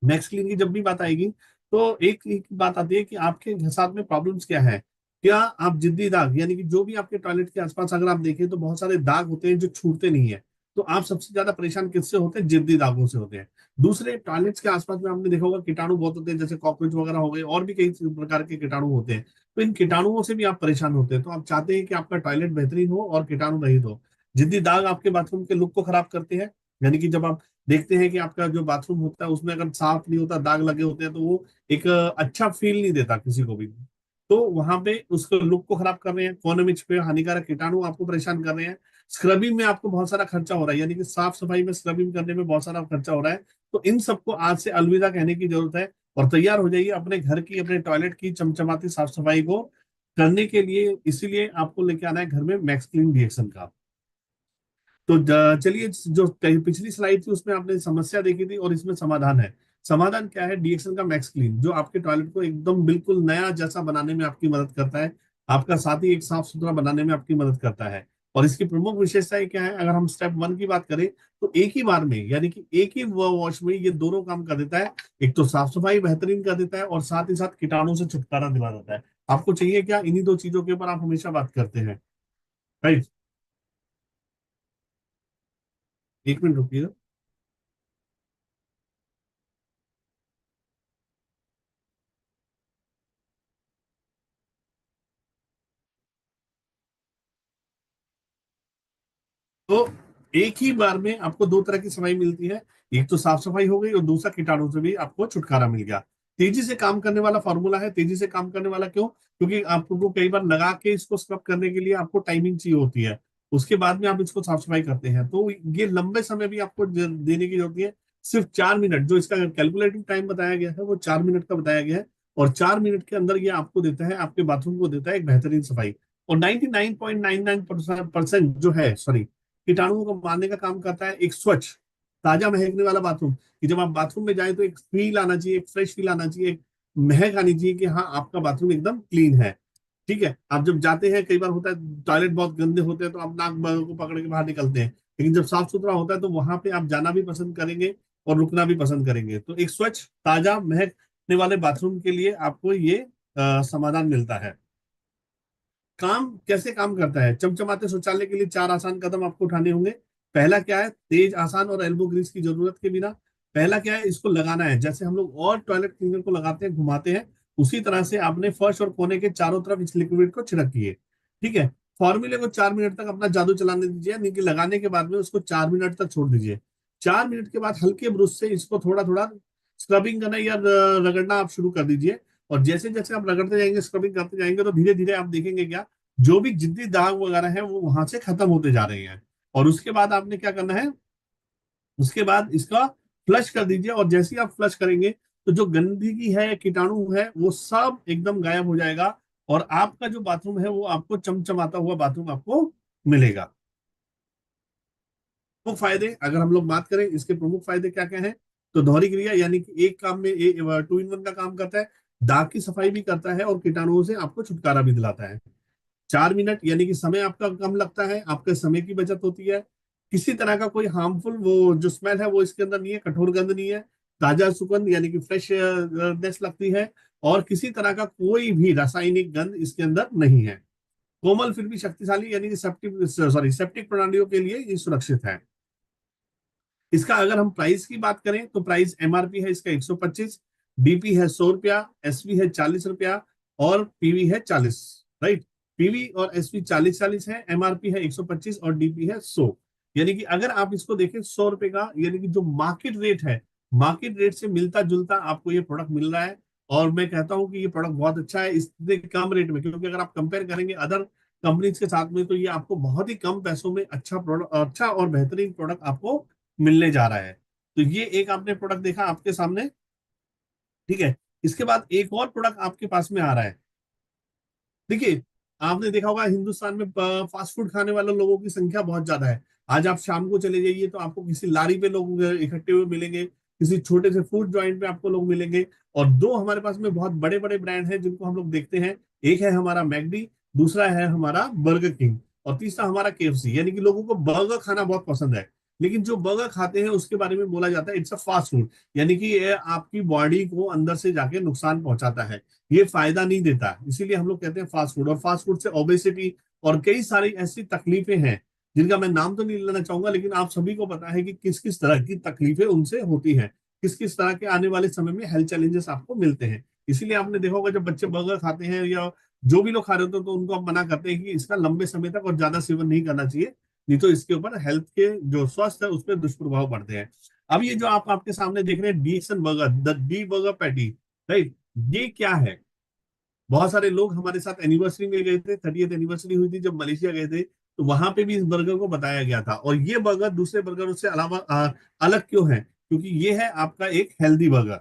मैक्स क्लीन की जब भी बात आएगी तो एक बात आती है कि आपके साथ में प्रॉब्लम्स क्या है। क्या आप जिद्दी दाग, यानी कि जो भी आपके टॉयलेट के आसपास अगर आप देखें तो बहुत सारे दाग होते हैं जो छूटते नहीं है। तो आप सबसे ज्यादा परेशान किससे होते हैं? जिद्दी दागों से होते हैं। दूसरे, टॉयलेट्स के आसपास में आपने देखा होगा कीटाणु बहुत होते हैं, जैसे कॉकरोच वगैरह हो गए, और भी कई प्रकार के कीटाणु होते हैं। तो इन कीटाणुओं से भी आप परेशान होते हैं। तो आप चाहते हैं कि आपका टॉयलेट बेहतरीन हो और कीटाणु रहित हो। जिद्दी दाग आपके बाथरूम के लुक को खराब करते हैं। यानी कि जब आप देखते हैं कि आपका जो बाथरूम होता है उसमें अगर साफ नहीं होता, दाग लगे होते हैं, तो वो एक अच्छा फील नहीं देता किसी को भी। तो वहां पे उसको लुक को खराब कर रहे हैं, इकोनॉमिक्स पे हानिकारक कीटाणु आपको परेशान कर रहे हैं। स्क्रबिंग में आपको बहुत सारा खर्चा हो रहा है, यानी कि साफ सफाई में स्क्रबिंग करने में बहुत सारा खर्चा हो रहा है। तो इन सबको आज से अलविदा कहने की जरूरत है और तैयार हो जाइए अपने घर की, अपने टॉयलेट की चमचमाती साफ सफाई को करने के लिए। इसीलिए आपको लेके आना है घर में मैक्स क्लीन डीएक्सन का। तो चलिए, जो पिछली स्लाइड थी उसमें आपने समस्या देखी थी और इसमें समाधान है। समाधान क्या है? डीएक्सन का मैक्स क्लीन, जो आपके टॉयलेट को एकदम बिल्कुल नया जैसा बनाने में आपकी मदद करता है, आपका साथ ही एक साफ सुथरा बनाने में आपकी मदद करता है। और इसकी प्रमुख विशेषताएं क्या है? अगर हम स्टेप 1 की बात करें तो एक ही बार में, यानी कि एक ही वॉश में ये दोनों काम कर देता है। एक तो साफ सफाई बेहतरीन कर देता है और साथ ही साथ कीटाणु से छुटकारा दिला देता है। आपको चाहिए क्या? इन्हीं दो चीजों के ऊपर आप हमेशा बात करते हैं, राइट। एक मिनट रुकिए। तो एक ही बार में आपको दो तरह की सफाई मिलती है। एक तो साफ सफाई हो गई और दूसरा कीटाणु से भी आपको छुटकारा मिल गया। तेजी से काम करने वाला फॉर्मूला है। तेजी से काम करने वाला क्यों? क्योंकि आपको कई बार लगा के इसको स्क्रब करने के लिए आपको टाइमिंग चाहिए होती है। उसके बाद में आप इसको साफ सफाई करते हैं तो ये लंबे समय भी आपको देने की जरूरत है। सिर्फ 4 मिनट, जो इसका कैलकुलेटिव टाइम बताया गया है वो 4 मिनट का बताया गया है। और 4 मिनट के अंदर ये आपको देता है, आपके बाथरूम को देता है एक बेहतरीन सफाई। और 99.99% जो है, सॉरी, कीटाणुओं को मारने का काम करता है। एक स्वच्छ ताजा महकने वाला बाथरूम, कि जब आप बाथरूम में जाए तो एक फील आना चाहिए, एक फ्रेश फील आना चाहिए, एक महक आनी चाहिए कि हाँ आपका बाथरूम एकदम क्लीन है। ठीक है। आप जब जाते हैं, कई बार होता है टॉयलेट बहुत गंदे होते हैं तो आप नाक को पकड़ के बाहर निकलते हैं, लेकिन जब साफ सुथरा होता है तो वहां पे आप जाना भी पसंद करेंगे और रुकना भी पसंद करेंगे। तो एक स्वच्छ ताजा महकने वाले बाथरूम के लिए आपको ये समाधान मिलता है। काम कैसे काम करता है? चमचमाते शौचालय के लिए 4 आसान कदम आपको उठाने होंगे। पहला क्या है? तेज, आसान और एल्बो ग्रीस की जरूरत के बिना। पहला क्या है? इसको लगाना है, जैसे हम लोग और टॉयलेट क्लीनर को लगाते हैं, घुमाते हैं, उसी तरह से आपने फर्श और कोने के चारों तरफ इस लिक्विड को छिड़किए। ठीक है। फॉर्मूले को 4 मिनट तक अपना जादू चलाने दीजिए, यानी कि लगाने के बाद में उसको 4 मिनट तक छोड़ दीजिए। 4 मिनट के बाद हल्के ब्रश से इसको थोड़ा थोड़ा स्क्रबिंग करना या रगड़ना आप शुरू कर दीजिए। और जैसे जैसे आप रगड़ते जाएंगे, स्क्रबिंग करते जाएंगे, तो धीरे धीरे आप देखेंगे क्या, जो भी जिद्दी दाग वगैरह है वो वहां से खत्म होते जा रहे हैं। और उसके बाद आपने क्या करना है, उसके बाद इसका फ्लश कर दीजिए। और जैसे ही आप फ्लश करेंगे तो जो गंदगी है, कीटाणु है, वो सब एकदम गायब हो जाएगा और आपका जो बाथरूम है वो आपको चमचमाता हुआ बाथरूम आपको मिलेगा। प्रमुख फायदे अगर हम लोग बात करें, इसके प्रमुख फायदे क्या क्या हैं, तो दोहरी क्रिया यानी कि एक काम में 2 in 1 का काम करता है। दाग की सफाई भी करता है और कीटाणुओं से आपको छुटकारा भी दिलाता है। 4 मिनट यानी कि समय आपका कम लगता है, आपके समय की बचत होती है। किसी तरह का कोई हार्मफुल वो जो स्मेल है वो इसके अंदर नहीं है, कठोर गंध नहीं है। ताजा सुगंध यानी कि फ्रेशनेस लगती है। और किसी तरह का कोई भी रासायनिक गंध इसके अंदर नहीं है। कोमल फिर भी शक्तिशाली यानी कि सेप्टिक प्रणालियों के लिए ये सुरक्षित है। इसका अगर हम प्राइस की बात करें तो प्राइस एमआरपी है इसका 125, डीपी है 100 रुपया, एसवी है 40 रुपया और पीवी है 40। राइट, पीवी और एसवी 40-40 है, एमआरपी है 125 और डीपी है 100। यानी कि अगर आप इसको देखें 100 रुपए का, यानी कि जो मार्केट रेट है, मार्केट रेट से मिलता जुलता आपको ये प्रोडक्ट मिल रहा है। और मैं कहता हूं कि ये प्रोडक्ट बहुत अच्छा है इतने कम रेट में, क्योंकि अगर आप कंपेयर करेंगे अदर कंपनीज के साथ में तो ये आपको बहुत ही कम पैसों में अच्छा प्रोडक्ट, अच्छा और बेहतरीन प्रोडक्ट आपको मिलने जा रहा है। तो ये एक आपने प्रोडक्ट देखा आपके सामने, ठीक है। इसके बाद एक और प्रोडक्ट आपके पास में आ रहा है। देखिए, आपने देखा होगा हिंदुस्तान में फास्ट फूड खाने वाले लोगों की संख्या बहुत ज्यादा है। आज आप शाम को चले जाइए तो आपको किसी लारी पे लोग इकट्ठे हुए मिलेंगे, किसी छोटे से फूड जॉइंट पे आपको लोग मिलेंगे। और दो हमारे पास में बहुत बड़े बड़े ब्रांड हैं जिनको हम लोग देखते हैं। एक है हमारा मैकडी, दूसरा है हमारा बर्गर किंग और तीसरा हमारा केएफसी। यानी कि लोगों को बर्गर खाना बहुत पसंद है, लेकिन जो बर्गर खाते हैं उसके बारे में बोला जाता है इट्स अ फास्ट फूड, यानी कि ये आपकी बॉडी को अंदर से जाके नुकसान पहुंचाता है, ये फायदा नहीं देता। इसीलिए हम लोग कहते हैं फास्ट फूड। और फास्ट फूड से ओबेसिटी और कई सारी ऐसी तकलीफें हैं जिनका मैं नाम तो नहीं लेना चाहूंगा, लेकिन आप सभी को पता है कि किस किस तरह की तकलीफें उनसे होती हैं, किस किस तरह के आने वाले समय में हेल्थ चैलेंजेस आपको मिलते हैं। इसीलिए आपने देखा होगा जब बच्चे बर्गर खाते हैं या जो भी लोग खा रहे होते हैं तो उनको हम मना करते हैं कि इसका लंबे समय तक और ज्यादा सेवन नहीं करना चाहिए, नहीं तो इसके ऊपर हेल्थ के जो स्वास्थ्य है उस पर दुष्प्रभाव पड़ते हैं। अब ये जो आप आपके सामने देख रहे हैं DXN burger, the D burger patty, right, ये क्या है। बहुत सारे लोग हमारे साथ एनिवर्सरी में गए थे, 30th एनिवर्सरी हुई थी जब मलेशिया गए थे, तो वहां पे भी इस बर्गर को बताया गया था। और ये बर्गर दूसरे बर्गरों से अलावा अलग क्यों है, क्योंकि ये है आपका एक हेल्दी बर्गर।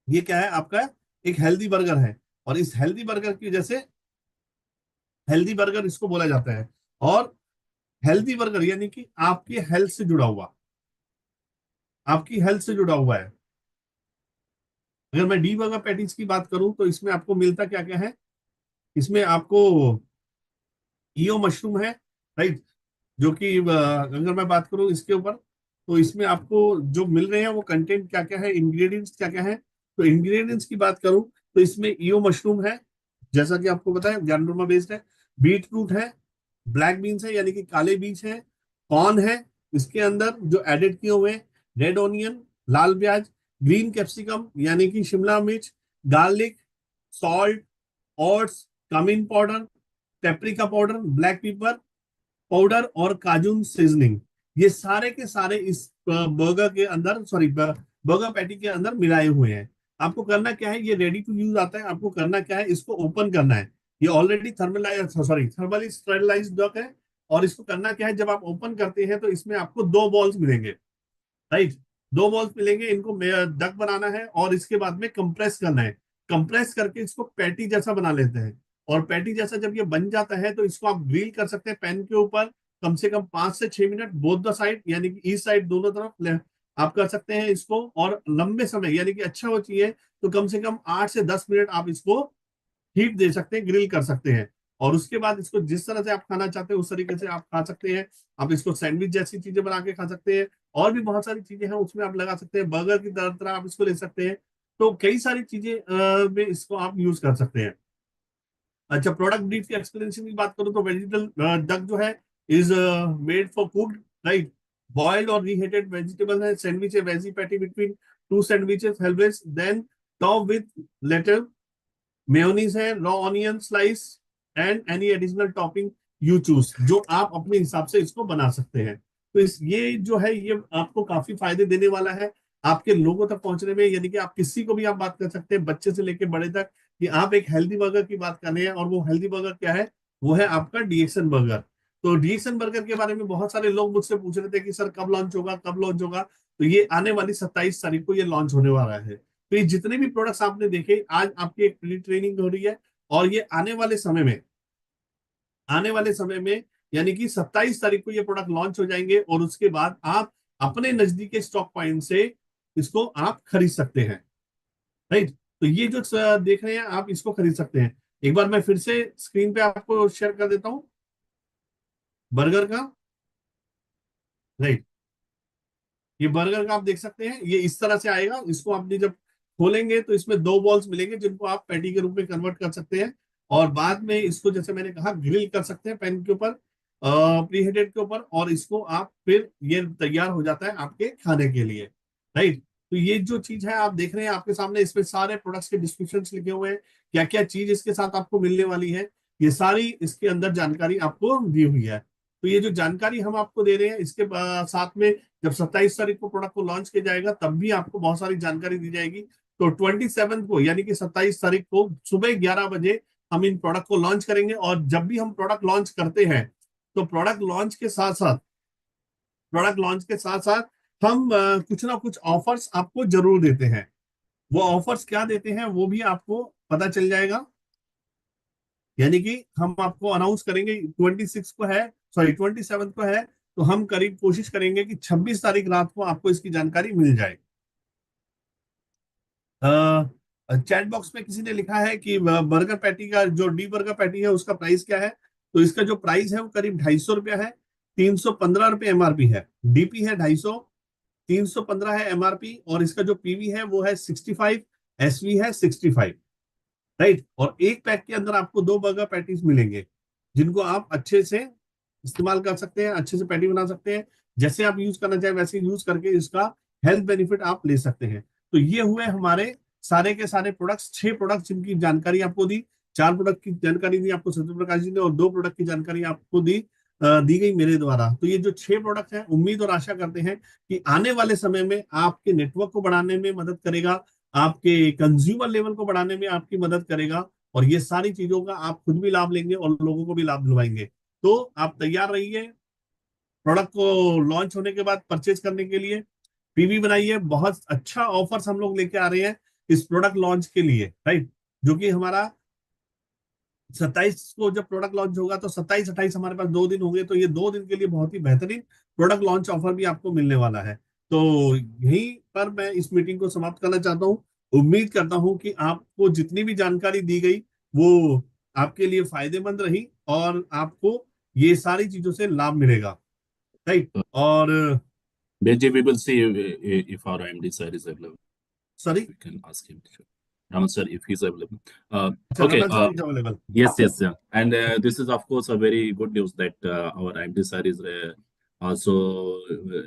ये क्या है आपका, एक हेल्दी बर्गर है। और इस हेल्दी बर्गर की वजह से हेल्दी बर्गर इसको बोला जाता है। और हेल्दी बर्गर यानी कि आपकी हेल्थ से जुड़ा हुआ, आपकी हेल्थ से जुड़ा हुआ है। अगर मैं डी बर्गर पैटीज की बात करूं तो इसमें आपको मिलता क्या क्या है, इसमें आपको ईओ मशरूम है, राइट, जो कि अगर मैं बात करूं इसके ऊपर तो इसमें आपको जो मिल रहे हैं वो कंटेंट क्या क्या है, इंग्रेडिएंट्स क्या क्या है। तो इंग्रेडिएंट्स की बात करूं तो इसमें ईओ मशरूम है, जैसा कि आपको पता है गैंडोमा बेस्ड है। बीट रूट है, ब्लैक बीन्स है यानी कि काले बीज है, कॉर्न है इसके अंदर जो एडेड किए हुए हैं, रेड ऑनियन, लाल प्याज, ग्रीन कैप्सिकम यानी कि शिमला मिर्च, garlic, salt, oats, cumin powder, paprika powder, black pepper powder और काजू सीजनिंग, ये सारे के सारे इस बर्गर के अंदर, सॉरी बर्गर पैटी के अंदर मिलाए हुए हैं। आपको करना क्या है, ये रेडी टू यूज आता है, आपको करना क्या है, इसको ओपन करना है। ये ऑलरेडी थर्मली स्टेरिलाइज्ड डक है। और इसको करना क्या है, जब आप ओपन करते हैं तो इसमें आपको 2 बॉल्स मिलेंगे, राइट, 2 बॉल्स मिलेंगे। इनको डक बनाना है और इसके बाद में कंप्रेस करना है। कंप्रेस करके इसको पैटी जैसा बना लेते हैं। और पैटी जैसा जब ये बन जाता है तो इसको आप ग्रिल कर सकते हैं पैन के ऊपर, कम से कम 5 से 6 मिनट, बोथ द साइड यानी कि ईस्ट साइड दोनों तरफ आप कर सकते हैं इसको। और लंबे समय यानी कि अच्छा हो चाहिए तो कम से कम 8 से 10 मिनट आप इसको हीट दे सकते हैं, ग्रिल कर सकते हैं। और उसके बाद इसको जिस तरह से आप खाना चाहते हैं उस तरीके से आप खा सकते हैं। आप इसको सैंडविच जैसी चीजें बना के खा सकते हैं, और भी बहुत सारी चीजें हैं उसमें आप लगा सकते हैं, बर्गर की तरह आप इसको ले सकते हैं। तो कई सारी चीजें में इसको आप यूज कर सकते हैं। अच्छा, प्रोडक्ट ब्रीफ की एक्सप्लेनेशन की बात करूं तो वेजिटेबल डक जो है is made for cooked, right, boiled और रीहीटेड वेजिटेबल है, सैंडविच है, veggie patty between 2 sandwiches halves, then top with lettuce, mayonnaise है, raw onion slice and any additional topping you choose, जो आप अपने हिसाब से इसको बना सकते हैं। तो इस ये जो है ये आपको काफी फायदे देने वाला है आपके लोगों तक पहुंचने में। यानी कि आप किसी को भी आप बात कर सकते हैं, बच्चे से लेकर बड़े तक, कि आप एक हेल्दी बर्गर की बात कर रहे हैं और वो हेल्दी बर्गर क्या है, वो है आपका डीएक्सन बर्गर। तो डीएसएन बर्गर के बारे में बहुत सारे लोग मुझसे पूछ रहे थे कि सर कब लॉन्च होगा, कब लॉन्च होगा। तो ये आने वाली 27 तारीख को ये लॉन्च होने वाला है। तो ये जितने भी प्रोडक्ट्स आपने देखे, आज आपकी एक प्री ट्रेनिंग हो रही है, और ये आने वाले समय में यानी कि 27 तारीख को ये प्रोडक्ट लॉन्च हो जाएंगे, और उसके बाद आप अपने नजदीक के स्टॉक पॉइंट से इसको आप खरीद सकते हैं। राइट, तो ये जो देख रहे हैं आप इसको खरीद सकते हैं। एक बार मैं फिर से स्क्रीन पे आपको शेयर कर देता हूं बर्गर का। राइट, ये बर्गर का आप देख सकते हैं, ये इस तरह से आएगा। इसको आपने जब खोलेंगे तो इसमें दो बॉल्स मिलेंगे जिनको आप पैटी के रूप में कन्वर्ट कर सकते हैं, और बाद में इसको जैसे मैंने कहा ग्रिल कर सकते हैं पैन के ऊपर, प्री हीटेड के ऊपर, और इसको आप फिर ये तैयार हो जाता है आपके खाने के लिए। राइट, तो ये जो चीज है आप देख रहे हैं आपके सामने, इसमें सारे प्रोडक्ट्स के डिस्क्रिप्शन लिखे हुए हैं, क्या क्या चीज इसके साथ आपको मिलने वाली है, ये सारी इसके अंदर जानकारी आपको दी हुई है। तो ये जो जानकारी हम आपको दे रहे हैं, इसके साथ में जब 27 तारीख को प्रोडक्ट को लॉन्च किया जाएगा तब भी आपको बहुत सारी जानकारी दी जाएगी। तो 27 को यानी कि 27 तारीख को सुबह 11 बजे हम इन प्रोडक्ट को लॉन्च करेंगे। और जब भी हम प्रोडक्ट लॉन्च करते हैं तो प्रोडक्ट लॉन्च के साथ साथ हम कुछ ना कुछ ऑफर्स आपको जरूर देते हैं। वो ऑफर्स क्या देते हैं वो भी आपको पता चल जाएगा, यानी कि हम आपको अनाउंस करेंगे। 26 को है, सॉरी 27 को है, तो हम करीब कोशिश करेंगे कि 26 तारीख रात को आपको इसकी जानकारी मिल जाए। चैट बॉक्स में किसी ने लिखा है कि बर्गर पैटी का जो डी बर्गर पैटी है उसका प्राइस क्या है। तो इसका जो प्राइस है वो करीब 250 रुपया है, 315 रुपये एमआरपी है। डीपी है 250, 315 है एमआरपी, और इसका जो पीवी है वो है 65, एसवी है 65। राइट, और एक पैक के अंदर आपको 2 बर्गर पैटीज मिलेंगे जिनको आप अच्छे से इस्तेमाल कर सकते हैं, अच्छे से पैटी बना सकते हैं। जैसे आप यूज करना चाहें वैसे यूज करके इसका हेल्थ बेनिफिट आप ले सकते हैं। तो ये हुए हमारे सारे के सारे प्रोडक्ट्स, 6 प्रोडक्ट जिनकी जानकारी आपको दी। 4 प्रोडक्ट की जानकारी दी आपको सत्य प्रकाश जी ने, और 2 प्रोडक्ट की जानकारी आपको दी गई मेरे द्वारा। तो ये जो 6 प्रोडक्ट हैं, उम्मीद और आशा करते हैं कि आने वाले समय में आपके नेटवर्क को बढ़ाने में मदद करेगा, आपके कंज्यूमर लेवल को बढ़ाने में आपकी मदद करेगा, और ये सारी चीजों का आप खुद भी लाभ लेंगे और लोगों को भी लाभ दिलवाएंगे। तो आप तैयार रहिए प्रोडक्ट को लॉन्च होने के बाद परचेज करने के लिए। पीवी बनाइए, बहुत अच्छा ऑफर्स हम लोग लेके आ रहे हैं इस प्रोडक्ट लॉन्च के लिए। राइट, जो कि हमारा 27 को जब प्रोडक्ट लॉन्च होगा तो 27-28 हमारे पास 2 दिन होंगे, तो ये 2 दिन के लिए बहुत ही बेहतरीन प्रोडक्ट लॉन्च ऑफर भी आपको मिलने वाला है। तो यहीं पर मैं इस मीटिंग को समाप्त करना चाहता हूँ। उम्मीद करता हूँ कि आपको जितनी भी जानकारी दी गई वो आपके लिए फायदेमंद रही, और आपको ये सारी चीजों से लाभ मिलेगा। राइट, और Benji, we will see if our MD sir is available. Sorry, We can ask him. Raman sir, if he's available. अच्छा Okay. Raman sir is available. Yes, yes, yeah. And this is, of course, a very good news that our MD sir is also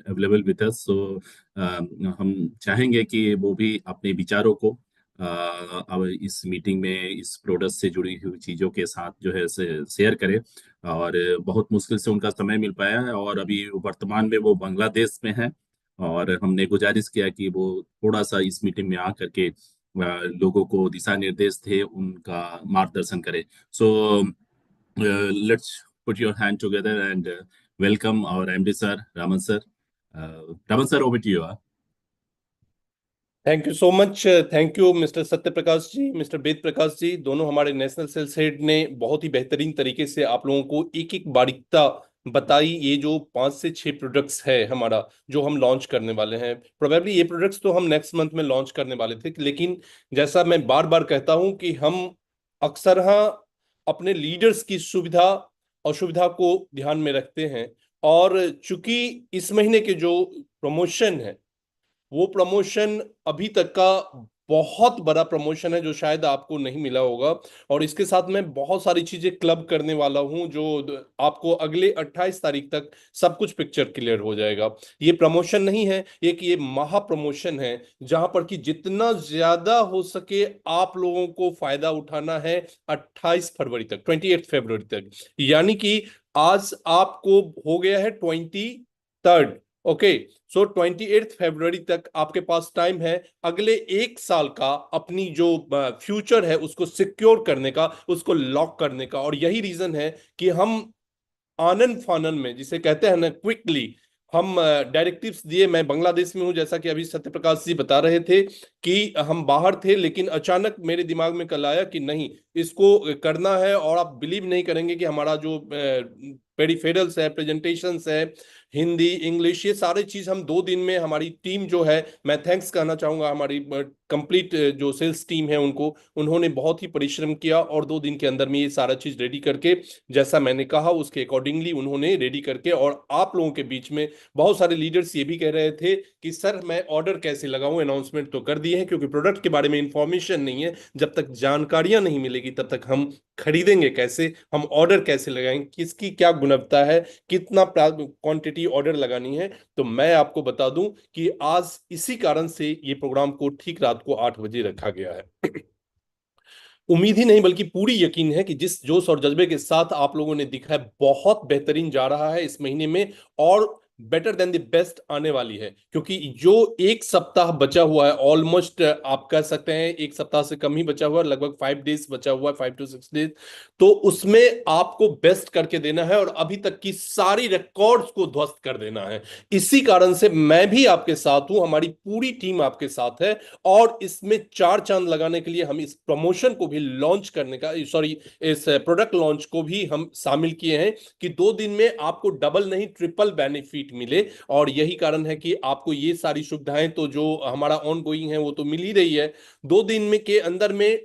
available with us. So हम चाहेंगे कि वो भी अपने विचारों को अब इस मीटिंग में इस प्रोडक्ट से जुड़ी हुई चीज़ों के साथ जो है शेयर करें। और बहुत मुश्किल से उनका समय मिल पाया है, और अभी वर्तमान में वो बांग्लादेश में है, और हमने गुजारिश किया कि वो थोड़ा सा इस मीटिंग में आ करके लोगों को दिशा निर्देश थे उनका मार्गदर्शन करें। So let's put your hand together and welcome our MD sir Raman sir. Raman sir, over to you. Thank you so much. Thank you mister Satya Prakash ji, mister Ved Prakash ji, दोनों हमारे नेशनल सेल्स हेड ने बहुत ही बेहतरीन तरीके से आप लोगों को एक एक बारीकता बताई। ये जो 5 से 6 प्रोडक्ट्स है हमारा जो हम लॉन्च करने वाले हैं, प्रोबेबली ये प्रोडक्ट्स तो हम नेक्स्ट मंथ में लॉन्च करने वाले थे, लेकिन जैसा मैं बार बार कहता हूं कि हम अक्सर अपने लीडर्स की सुविधा और सुविधा को ध्यान में रखते हैं। और चूंकि इस महीने के जो प्रमोशन है वो प्रमोशन अभी तक का बहुत बड़ा प्रमोशन है जो शायद आपको नहीं मिला होगा, और इसके साथ मैं बहुत सारी चीजें क्लब करने वाला हूं जो आपको अगले 28 तारीख तक सब कुछ पिक्चर क्लियर हो जाएगा। ये प्रमोशन नहीं है, ये महा प्रमोशन है जहां पर कि जितना ज्यादा हो सके आप लोगों को फायदा उठाना है 28 फरवरी तक, 28 फरवरी तक। यानी कि आज आपको हो गया है 23rd, ओके। सो 28 फरवरी तक आपके पास टाइम है अगले 1 साल का अपनी जो फ्यूचर है उसको सिक्योर करने का, उसको लॉक करने का। और यही रीजन है कि हम आनन फानन में, जिसे कहते हैं ना क्विकली, हम डायरेक्टिव्स दिए। मैं बांग्लादेश में हूं, जैसा कि अभी सत्य प्रकाश जी बता रहे थे कि हम बाहर थे, लेकिन अचानक मेरे दिमाग में कल आया कि नहीं, इसको करना है। और आप बिलीव नहीं करेंगे कि हमारा जो पेरिफेरल्स है, प्रेजेंटेशंस है, हिंदी, इंग्लिश, ये सारे चीज हम 2 दिन में, हमारी टीम जो है, मैं थैंक्स कहना चाहूंगा हमारी कंप्लीट जो सेल्स टीम है उनको, उन्होंने बहुत ही परिश्रम किया और 2 दिन के अंदर में ये सारा चीज रेडी करके, जैसा मैंने कहा उसके अकॉर्डिंगली उन्होंने रेडी करके, और आप लोगों के बीच में बहुत सारे लीडर्स ये भी कह रहे थे कि सर मैं ऑर्डर कैसे लगाऊं, अनाउंसमेंट तो कर दिए हैं, क्योंकि प्रोडक्ट के बारे में इंफॉर्मेशन नहीं है, जब तक जानकारियां नहीं मिलेगी तब तक हम खरीदेंगे कैसे, हम ऑर्डर कैसे लगाएंगे, किसकी क्या गुणवत्ता है, कितना क्वांटिटी ऑर्डर लगानी है। तो मैं आपको बता दूं कि आज इसी कारण से ये प्रोग्राम को ठीक रात को 8 बजे रखा गया है। उम्मीद ही नहीं बल्कि पूरी यकीन है कि जिस जोश और जज्बे के साथ आप लोगों ने दिखा है, बहुत बेहतरीन जा रहा है इस महीने में, और बेटर देन द बेस्ट आने वाली है। क्योंकि जो 1 सप्ताह बचा हुआ है, ऑलमोस्ट आप कह सकते हैं 1 सप्ताह से कम ही बचा हुआ है, लगभग 5 डेज बचा हुआ है, 5 to 6 डेज, तो उसमें आपको बेस्ट करके देना है और अभी तक की सारी रिकॉर्ड्स को ध्वस्त कर देना है। इसी कारण से मैं भी आपके साथ हूं, हमारी पूरी टीम आपके साथ है, और इसमें 4 चांद लगाने के लिए हम इस प्रमोशन को भी लॉन्च करने का, सॉरी, इस प्रोडक्ट लॉन्च को भी हम शामिल किए हैं कि 2 दिन में आपको डबल नहीं ट्रिपल बेनिफिट मिले। और यही कारण है कि आपको ये सारी सुविधाएं तो जो हमारा ऑन गोइंग है वो तो मिल ही रही है। 2 दिन में के अंदर में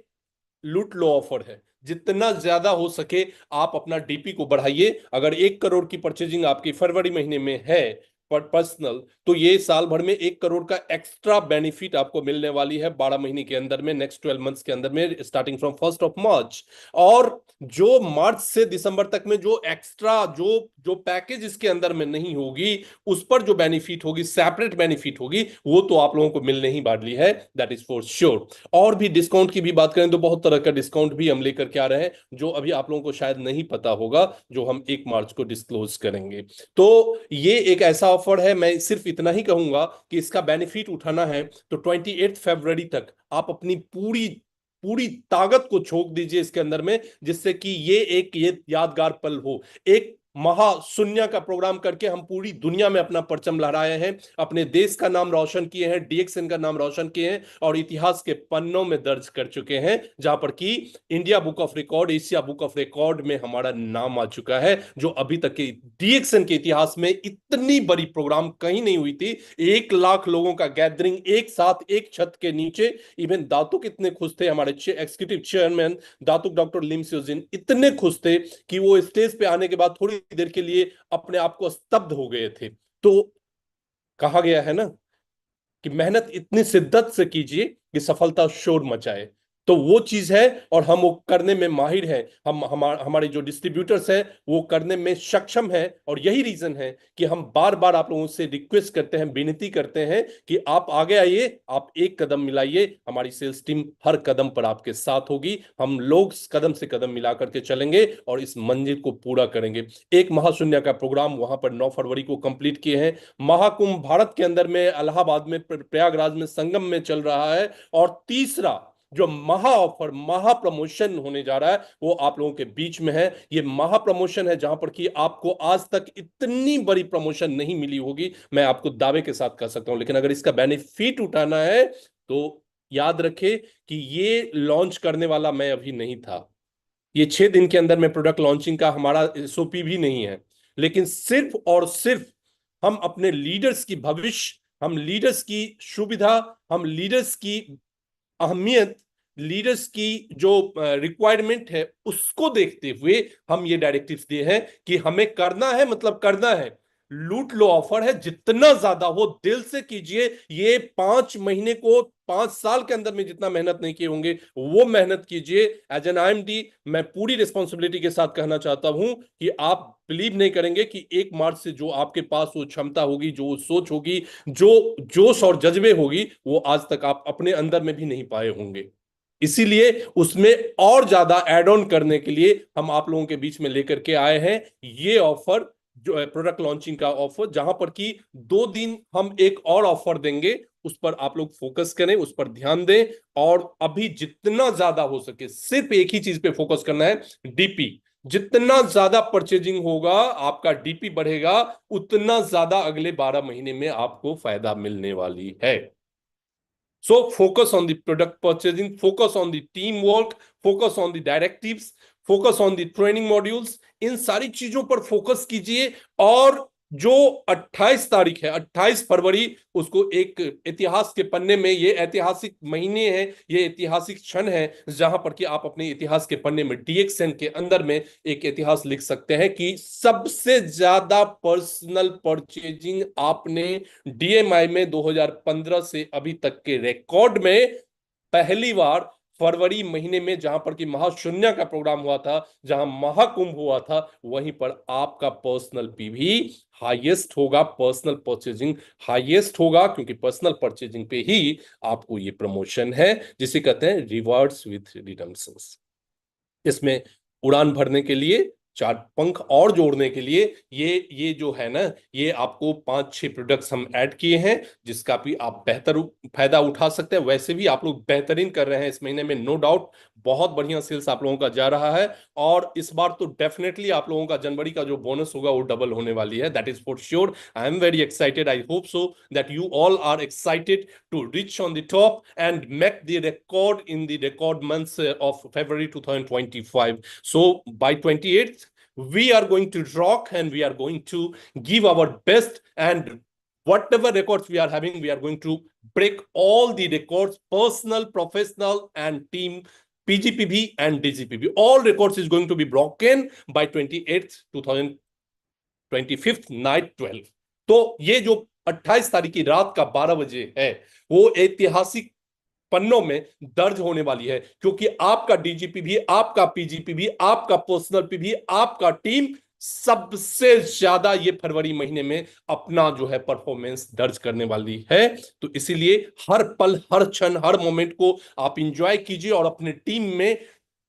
लूट लो ऑफर है, जितना ज्यादा हो सके आप अपना डीपी को बढ़ाइए। अगर 1 करोड़ की परचेजिंग आपकी फरवरी महीने में है पर पर्सनल, तो ये साल भर में 1 करोड़ का एक्स्ट्रा बेनिफिट आपको मिलने वाली है 12 महीने के अंदर में, नेक्स्ट 12 मंथ्स के अंदर में, स्टार्टिंग फ्रॉम 1 मार्च। और जो मार्च से दिसंबर तक में जो एक्स्ट्रा जो पैकेज इसके अंदर में नहीं होगी, उस पर जो बेनिफिट होगी, सेपरेट बेनिफिट होगी, वो तो आप लोगों को मिलने ही वाली है, दैट इज फॉर श्योर। और भी डिस्काउंट की भी बात करें तो बहुत तरह का डिस्काउंट भी हम लेकर के आ रहे हैं, जो अभी आप लोगों को शायद नहीं पता होगा, जो हम 1 मार्च को डिस्क्लोज करेंगे। तो ये एक ऐसा ऑफर है, मैं सिर्फ इतना ही कहूंगा कि इसका बेनिफिट उठाना है तो 28 फरवरी तक आप अपनी पूरी पूरी ताकत को झोंक दीजिए इसके अंदर में, जिससे कि ये यादगार पल हो। एक महाशून्य का प्रोग्राम करके हम पूरी दुनिया में अपना परचम लहराए हैं, अपने देश का नाम रोशन किए हैं, डीएक्सएन का नाम रोशन किए हैं, और इतिहास के पन्नों में दर्ज कर चुके हैं, जहां पर कि India book of record, Asia book of record में हमारा नाम आ चुका है, जो अभी तक के डीएक्सएन के इतिहास में इतनी बड़ी प्रोग्राम कहीं नहीं हुई थी। 1 लाख लोगों का गैदरिंग एक साथ एक छत के नीचे। इवन दातुक इतने खुश थे, हमारे एग्जीक्यूटिव चेयरमैन दातुक डॉक्टर लिम स्योजिन इतने खुश थे कि वो स्टेज पे आने के बाद थोड़ी देर के लिए अपने आप को स्तब्ध हो गए थे। तो कहा गया है ना कि मेहनत इतनी शिद्दत से कीजिए कि सफलता शोर मचाए, तो वो चीज है, और हम वो करने में माहिर हैं। हमारे जो डिस्ट्रीब्यूटर्स हैं वो करने में सक्षम हैं, और यही रीजन है कि हम बार बार आप लोगों से रिक्वेस्ट करते हैं, विनती करते हैं कि आप आगे आइए, आप एक कदम मिलाइए, हमारी सेल्स टीम हर कदम पर आपके साथ होगी। हम लोग कदम से कदम मिला करके चलेंगे और इस मंजिल को पूरा करेंगे। एक महाशून्य का प्रोग्राम वहां पर 9 फरवरी को कंप्लीट किए हैं। महाकुंभ भारत के अंदर में इलाहाबाद में, प्रयागराज में, संगम में चल रहा है, और तीसरा जो महा ऑफर, महा प्रमोशन होने जा रहा है वो आप लोगों के बीच में है। ये महा प्रमोशन है जहां पर कि आपको आज तक इतनी बड़ी प्रमोशन नहीं मिली होगी, मैं आपको दावे के साथ कह सकता हूं। लेकिन अगर इसका बेनिफिट उठाना है तो याद रखें कि ये लॉन्च करने वाला मैं अभी नहीं था। ये 6 दिन के अंदर में प्रोडक्ट लॉन्चिंग का हमारा एसओपी भी नहीं है, लेकिन सिर्फ और सिर्फ हम अपने लीडर्स की भविष्य, हम लीडर्स की सुविधा, हम लीडर्स की अहमियत, लीडर्स की जो रिक्वायरमेंट है, उसको देखते हुए हम ये डायरेक्टिव्स दिए हैं कि हमें करना है, मतलब करना है। लूट लो ऑफर है, जितना ज्यादा हो दिल से कीजिए। ये 5 महीने को 5 साल के अंदर में जितना मेहनत नहीं किए होंगे वो मेहनत कीजिए। एज एन आईएमडी मैं पूरी रिस्पॉन्सिबिलिटी के साथ कहना चाहता हूं कि आप बिलीव नहीं करेंगे कि 1 मार्च से जो आपके पास वो क्षमता होगी, जो सोच होगी, जो जोश और जज्बे होगी, वो आज तक आप अपने अंदर में भी नहीं पाए होंगे। इसीलिए उसमें और ज्यादा एड ऑन करने के लिए हम आप लोगों के बीच में लेकर के आए हैं ये ऑफर, जो है प्रोडक्ट लॉन्चिंग का ऑफर, जहां पर कि 2 दिन हम एक और ऑफर देंगे, उस पर आप लोग फोकस करें, उस पर ध्यान दें, और अभी जितना ज्यादा हो सके सिर्फ एक ही चीज पे फोकस करना है, डीपी। जितना ज्यादा परचेजिंग होगा, आपका डीपी बढ़ेगा, उतना ज्यादा अगले 12 महीने में आपको फायदा मिलने वाली है। So focus on the product purchasing, focus on the teamwork, focus on the directives, focus on the training modules, इन सारी चीजों पर फोकस कीजिए। और जो 28 तारीख है, 28 फरवरी, उसको एक इतिहास के पन्ने में, ये ऐतिहासिक महीने हैं, ये ऐतिहासिक क्षण है जहां पर कि आप अपने इतिहास के पन्ने में डीएक्सएन के अंदर में एक इतिहास लिख सकते हैं कि सबसे ज्यादा पर्सनल परचेजिंग आपने डीएमआई में 2015 से अभी तक के रिकॉर्ड में पहली बार फरवरी महीने में, जहां पर कि महाशून्य का प्रोग्राम हुआ था, जहां महाकुंभ हुआ था, वहीं पर आपका पर्सनल पीवी हाईएस्ट होगा, पर्सनल परचेजिंग हाईएस्ट होगा, क्योंकि पर्सनल परचेजिंग पे ही आपको ये प्रमोशन है जिसे कहते हैं रिवॉर्ड्स विथ रिडम्पशंस। इसमें उड़ान भरने के लिए, 4 पंख और जोड़ने के लिए ये जो है ना, ये आपको 5-6 प्रोडक्ट्स हम ऐड किए हैं, जिसका भी आप बेहतर फायदा उठा सकते हैं। वैसे भी आप लोग बेहतरीन कर रहे हैं इस महीने में, नो डाउट बहुत बढ़िया सेल्स आप लोगों का जा रहा है। और इस बार तो डेफिनेटली आप लोगों का जनवरी का जो बोनस होगा वो डबल होने वाली है, that is for sure. I am very excited, I hope so that you all are excited to reach on the top and make the record in the record months of February 2025. So by 28th, we are going to rock and we are going to give our best, and whatever records we are having, we are going to break all the records, personal, professional and team, PGPB and DGPB. All records is going to be broken by 28th, 2025th night 12. तो ये जो 28 तारीख की रात का 12 बजे है, वो ऐतिहासिक पन्नों में दर्ज होने वाली है, क्योंकि आपका डीजीपी भी, आपका पीजीपी भी, आपका पर्सनल पी भी, आपका टीम सबसे ज्यादा ये फरवरी महीने में अपना जो है परफॉर्मेंस दर्ज करने वाली है। तो इसीलिए हर पल, हर क्षण, हर मोमेंट को आप इंजॉय कीजिए और अपने टीम में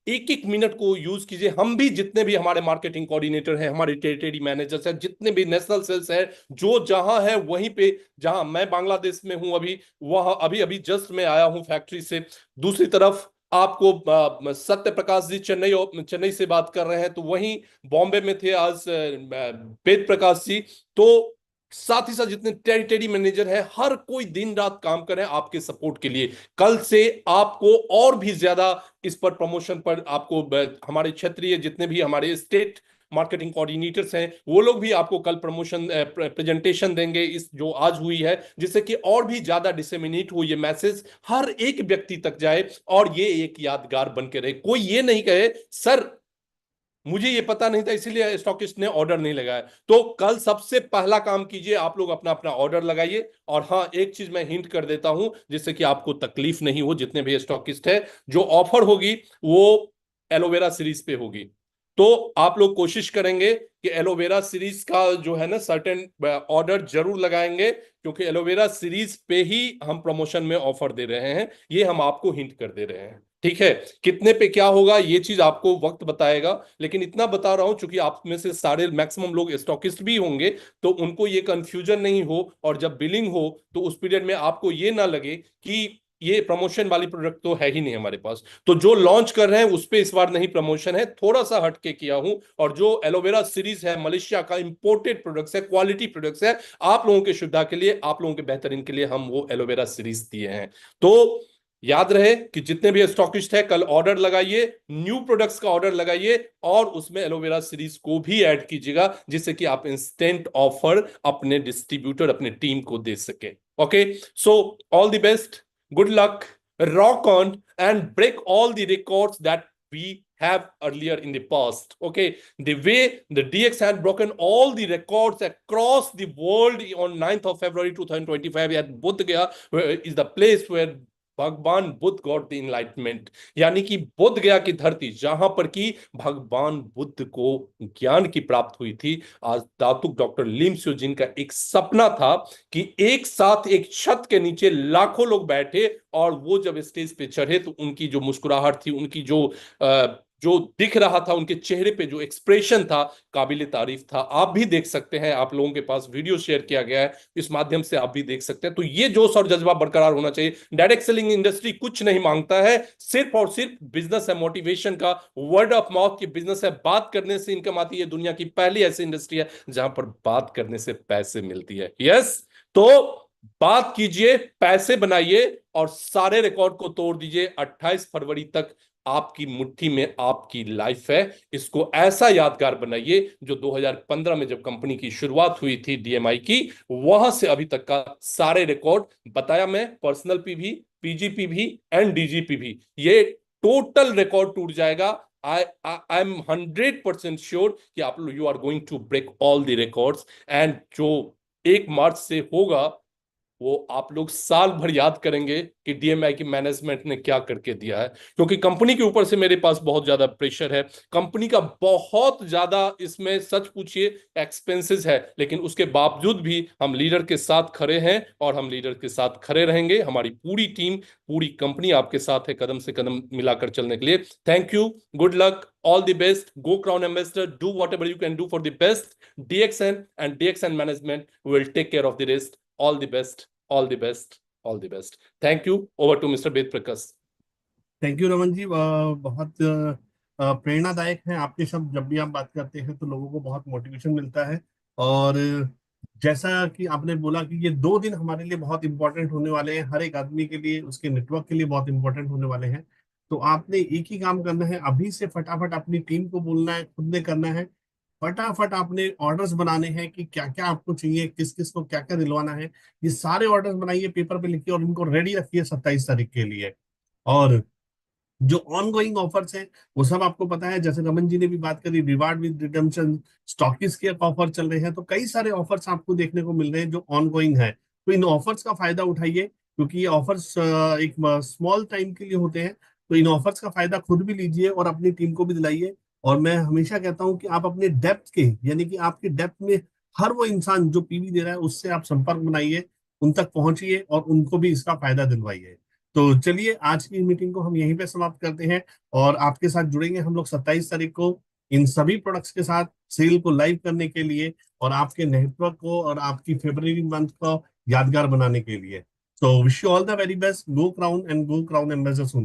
एक एक मिनट को यूज कीजिए। हम भी, जितने भी हमारे मार्केटिंग कोऑर्डिनेटर हैं, हमारे टेरिटरी मैनेजर्स हैं, जितने भी नेशनल सेल्स हैं, जो जहां है वहीं पे, जहां मैं बांग्लादेश में हूं अभी, वहां अभी जस्ट मैं आया हूं फैक्ट्री से। दूसरी तरफ आपको सत्य प्रकाश जी चेन्नई से बात कर रहे हैं, तो वहीं बॉम्बे में थे आज वेद प्रकाश जी। तो साथ ही साथ जितने टेरिटरी मैनेजर हैं, हर कोई दिन रात काम कर रहे हैं आपके सपोर्ट के लिए। कल से आपको और भी ज्यादा इस पर प्रमोशन पर आपको हमारे क्षेत्रीय जितने भी हमारे स्टेट मार्केटिंग कोऑर्डिनेटर्स हैं, वो लोग भी आपको कल प्रमोशन प्रेजेंटेशन देंगे इस जो आज हुई है, जिससे कि और भी ज्यादा डिसेमिनेट हो ये मैसेज, हर एक व्यक्ति तक जाए और ये एक यादगार बन के रहे। कोई ये नहीं कहे सर मुझे ये पता नहीं था इसीलिए स्टॉकिस्ट ने ऑर्डर नहीं लगाया। तो कल सबसे पहला काम कीजिए, आप लोग अपना अपना ऑर्डर लगाइए। और हाँ, एक चीज मैं हिंट कर देता हूं जिससे कि आपको तकलीफ नहीं हो, जितने भी स्टॉकिस्ट है, जो ऑफर होगी वो एलोवेरा सीरीज पे होगी। तो आप लोग कोशिश करेंगे कि एलोवेरा सीरीज का जो है ना सर्टेन ऑर्डर जरूर लगाएंगे, क्योंकि एलोवेरा सीरीज पे ही हम प्रमोशन में ऑफर दे रहे हैं, ये हम आपको हिंट कर दे रहे हैं। ठीक है, कितने पे क्या होगा ये चीज आपको वक्त बताएगा, लेकिन इतना बता रहा हूं चूंकि आप में से सारे मैक्सिमम लोग स्टॉकिस्ट भी होंगे, तो उनको ये कंफ्यूजन नहीं हो, और जब बिलिंग हो तो उस पीरियड में आपको ये ना लगे कि ये प्रमोशन वाली प्रोडक्ट तो है ही नहीं हमारे पास। तो जो लॉन्च कर रहे हैं उस पे इस बार नहीं प्रमोशन है, थोड़ा सा हटके किया हूं। और जो एलोवेरा सीरीज है, मलेशिया का इंपोर्टेड प्रोडक्ट्स है, क्वालिटी प्रोडक्ट्स है, आप लोगों की सुविधा के लिए, आप लोगों के बेहतरीन के लिए हम वो एलोवेरा सीरीज दिए हैं। तो याद रहे कि जितने भी स्टॉकिस्ट है, कल ऑर्डर लगाइए, न्यू प्रोडक्ट्स का ऑर्डर लगाइए और उसमें एलोवेरा सीरीज को भी ऐड कीजिएगा, जिससे कि आप इंस्टेंट ऑफर अपने डिस्ट्रीब्यूटर, अपने टीम को दे सके। Okay, so all the best, good luck, rock on and break all the records that we have earlier in the past. Okay, the way the DX had broken all the records across the world on 9th of February 2025 at Bodh Gaya is the place where भगवान Buddha got the enlightenment, यानी कि बोध गया की धरती जहां पर कि भगवान बुद्ध को ज्ञान की प्राप्त हुई थी। आज दातुक डॉक्टर लिम स्योजिन का एक सपना था कि एक साथ एक छत के नीचे लाखों लोग बैठे और वो जब स्टेज पे चढ़े तो उनकी जो मुस्कुराहट थी, उनकी जो जो दिख रहा था उनके चेहरे पे, जो एक्सप्रेशन था, काबिल तारीफ था। आप भी देख सकते हैं, आप लोगों के पास वीडियो शेयर किया गया है, इस माध्यम से आप भी देख सकते हैं। तो ये जोश और जज्बा बरकरार होना चाहिए। डायरेक्ट सेलिंग इंडस्ट्री कुछ नहीं मांगता है, सिर्फ और सिर्फ बिजनेस है, मोटिवेशन का, वर्ड ऑफ माउथ की बिजनेस है। बात करने से इनकम आती है। दुनिया की पहली ऐसी इंडस्ट्री है जहां पर बात करने से पैसे मिलती है। यस, तो बात कीजिए, पैसे बनाइए और सारे रिकॉर्ड को तोड़ दीजिए। 28 फरवरी तक आपकी मुट्ठी में आपकी लाइफ है। इसको ऐसा यादगार बनाइए जो 2015 में जब कंपनी की शुरुआत हुई थी डीएमआई की, वहां से अभी तक का सारे रिकॉर्ड बताया मैं, पर्सनल पी भी, पीजीपी भी एंड डीजीपी भी, ये टोटल रिकॉर्ड टूट जाएगा। आई आई एम 100% श्योर कि आप लोग you are going to break all the records. And जो 1 मार्च से होगा वो आप लोग साल भर याद करेंगे कि डीएमआई की मैनेजमेंट ने क्या करके दिया है। क्योंकि कंपनी के ऊपर से मेरे पास बहुत ज्यादा प्रेशर है, कंपनी का बहुत ज्यादा इसमें सच पूछिए एक्सपेंसेस है, लेकिन उसके बावजूद भी हम लीडर के साथ खड़े हैं और हम लीडर के साथ खड़े रहेंगे। हमारी पूरी टीम, पूरी कंपनी आपके साथ है, कदम से कदम मिलाकर चलने के लिए। Thank you, good luck, all the best. Go Crown Ambassador, do whatever you can do for the best. DXN and DXN management will take care of the rest. All the best, all the best, all the best. Thank you. Over to Mr. Ved Prakash. Thank you Raman ji. बहुत प्रेरणादायक है आपके शब्द। जब भी आप बात करते हैं तो लोगों को बहुत मोटिवेशन मिलता है। और जैसा कि आपने बोला कि ये 2 दिन हमारे लिए बहुत इंपॉर्टेंट होने वाले हैं, हर एक आदमी के लिए, उसके नेटवर्क के लिए बहुत इंपॉर्टेंट होने वाले हैं। तो आपने एक ही काम करना है, अभी से फटाफट अपनी टीम को बोलना है, खुद ने करना है। फटाफट आपने ऑर्डर्स बनाने हैं कि क्या क्या आपको चाहिए, किस किस को क्या क्या दिलवाना है। ये सारे ऑर्डर्स बनाइए, पेपर पे लिखिए और इनको रेडी रखिए 27 तारीख के लिए। और जो ऑनगोइंग ऑफर्स हैं वो सब आपको पता है, जैसे रमन जी ने भी बात करी, रिवार्ड विद रिडेम्पशन, स्टॉकिस के ऑफर चल रहे हैं। तो कई सारे ऑफर्स आपको देखने को मिल रहे हैं जो ऑनगोइंग है। तो इन ऑफर्स का फायदा उठाइए, क्योंकि ये ऑफर्स एक स्मॉल टाइम के लिए होते हैं। तो इन ऑफर्स का फायदा खुद भी लीजिए और अपनी टीम को भी दिलाइए। और मैं हमेशा कहता हूं कि आप अपने डेप्थ के, यानी कि आपके डेप्थ में हर वो इंसान जो पीवी दे रहा है उससे आप संपर्क बनाइए, उन तक पहुंचिए और उनको भी इसका फायदा दिलवाइए। तो चलिए आज की मीटिंग को हम यहीं पे समाप्त करते हैं और आपके साथ जुड़ेंगे हम लोग 27 तारीख को इन सभी प्रोडक्ट्स के साथ सेल को लाइव करने के लिए और आपके नेटवर्क को और आपकी फरवरी मंथ को यादगार बनाने के लिए। So wish you all the very best. Go Crown and go Crown Ambassador soon.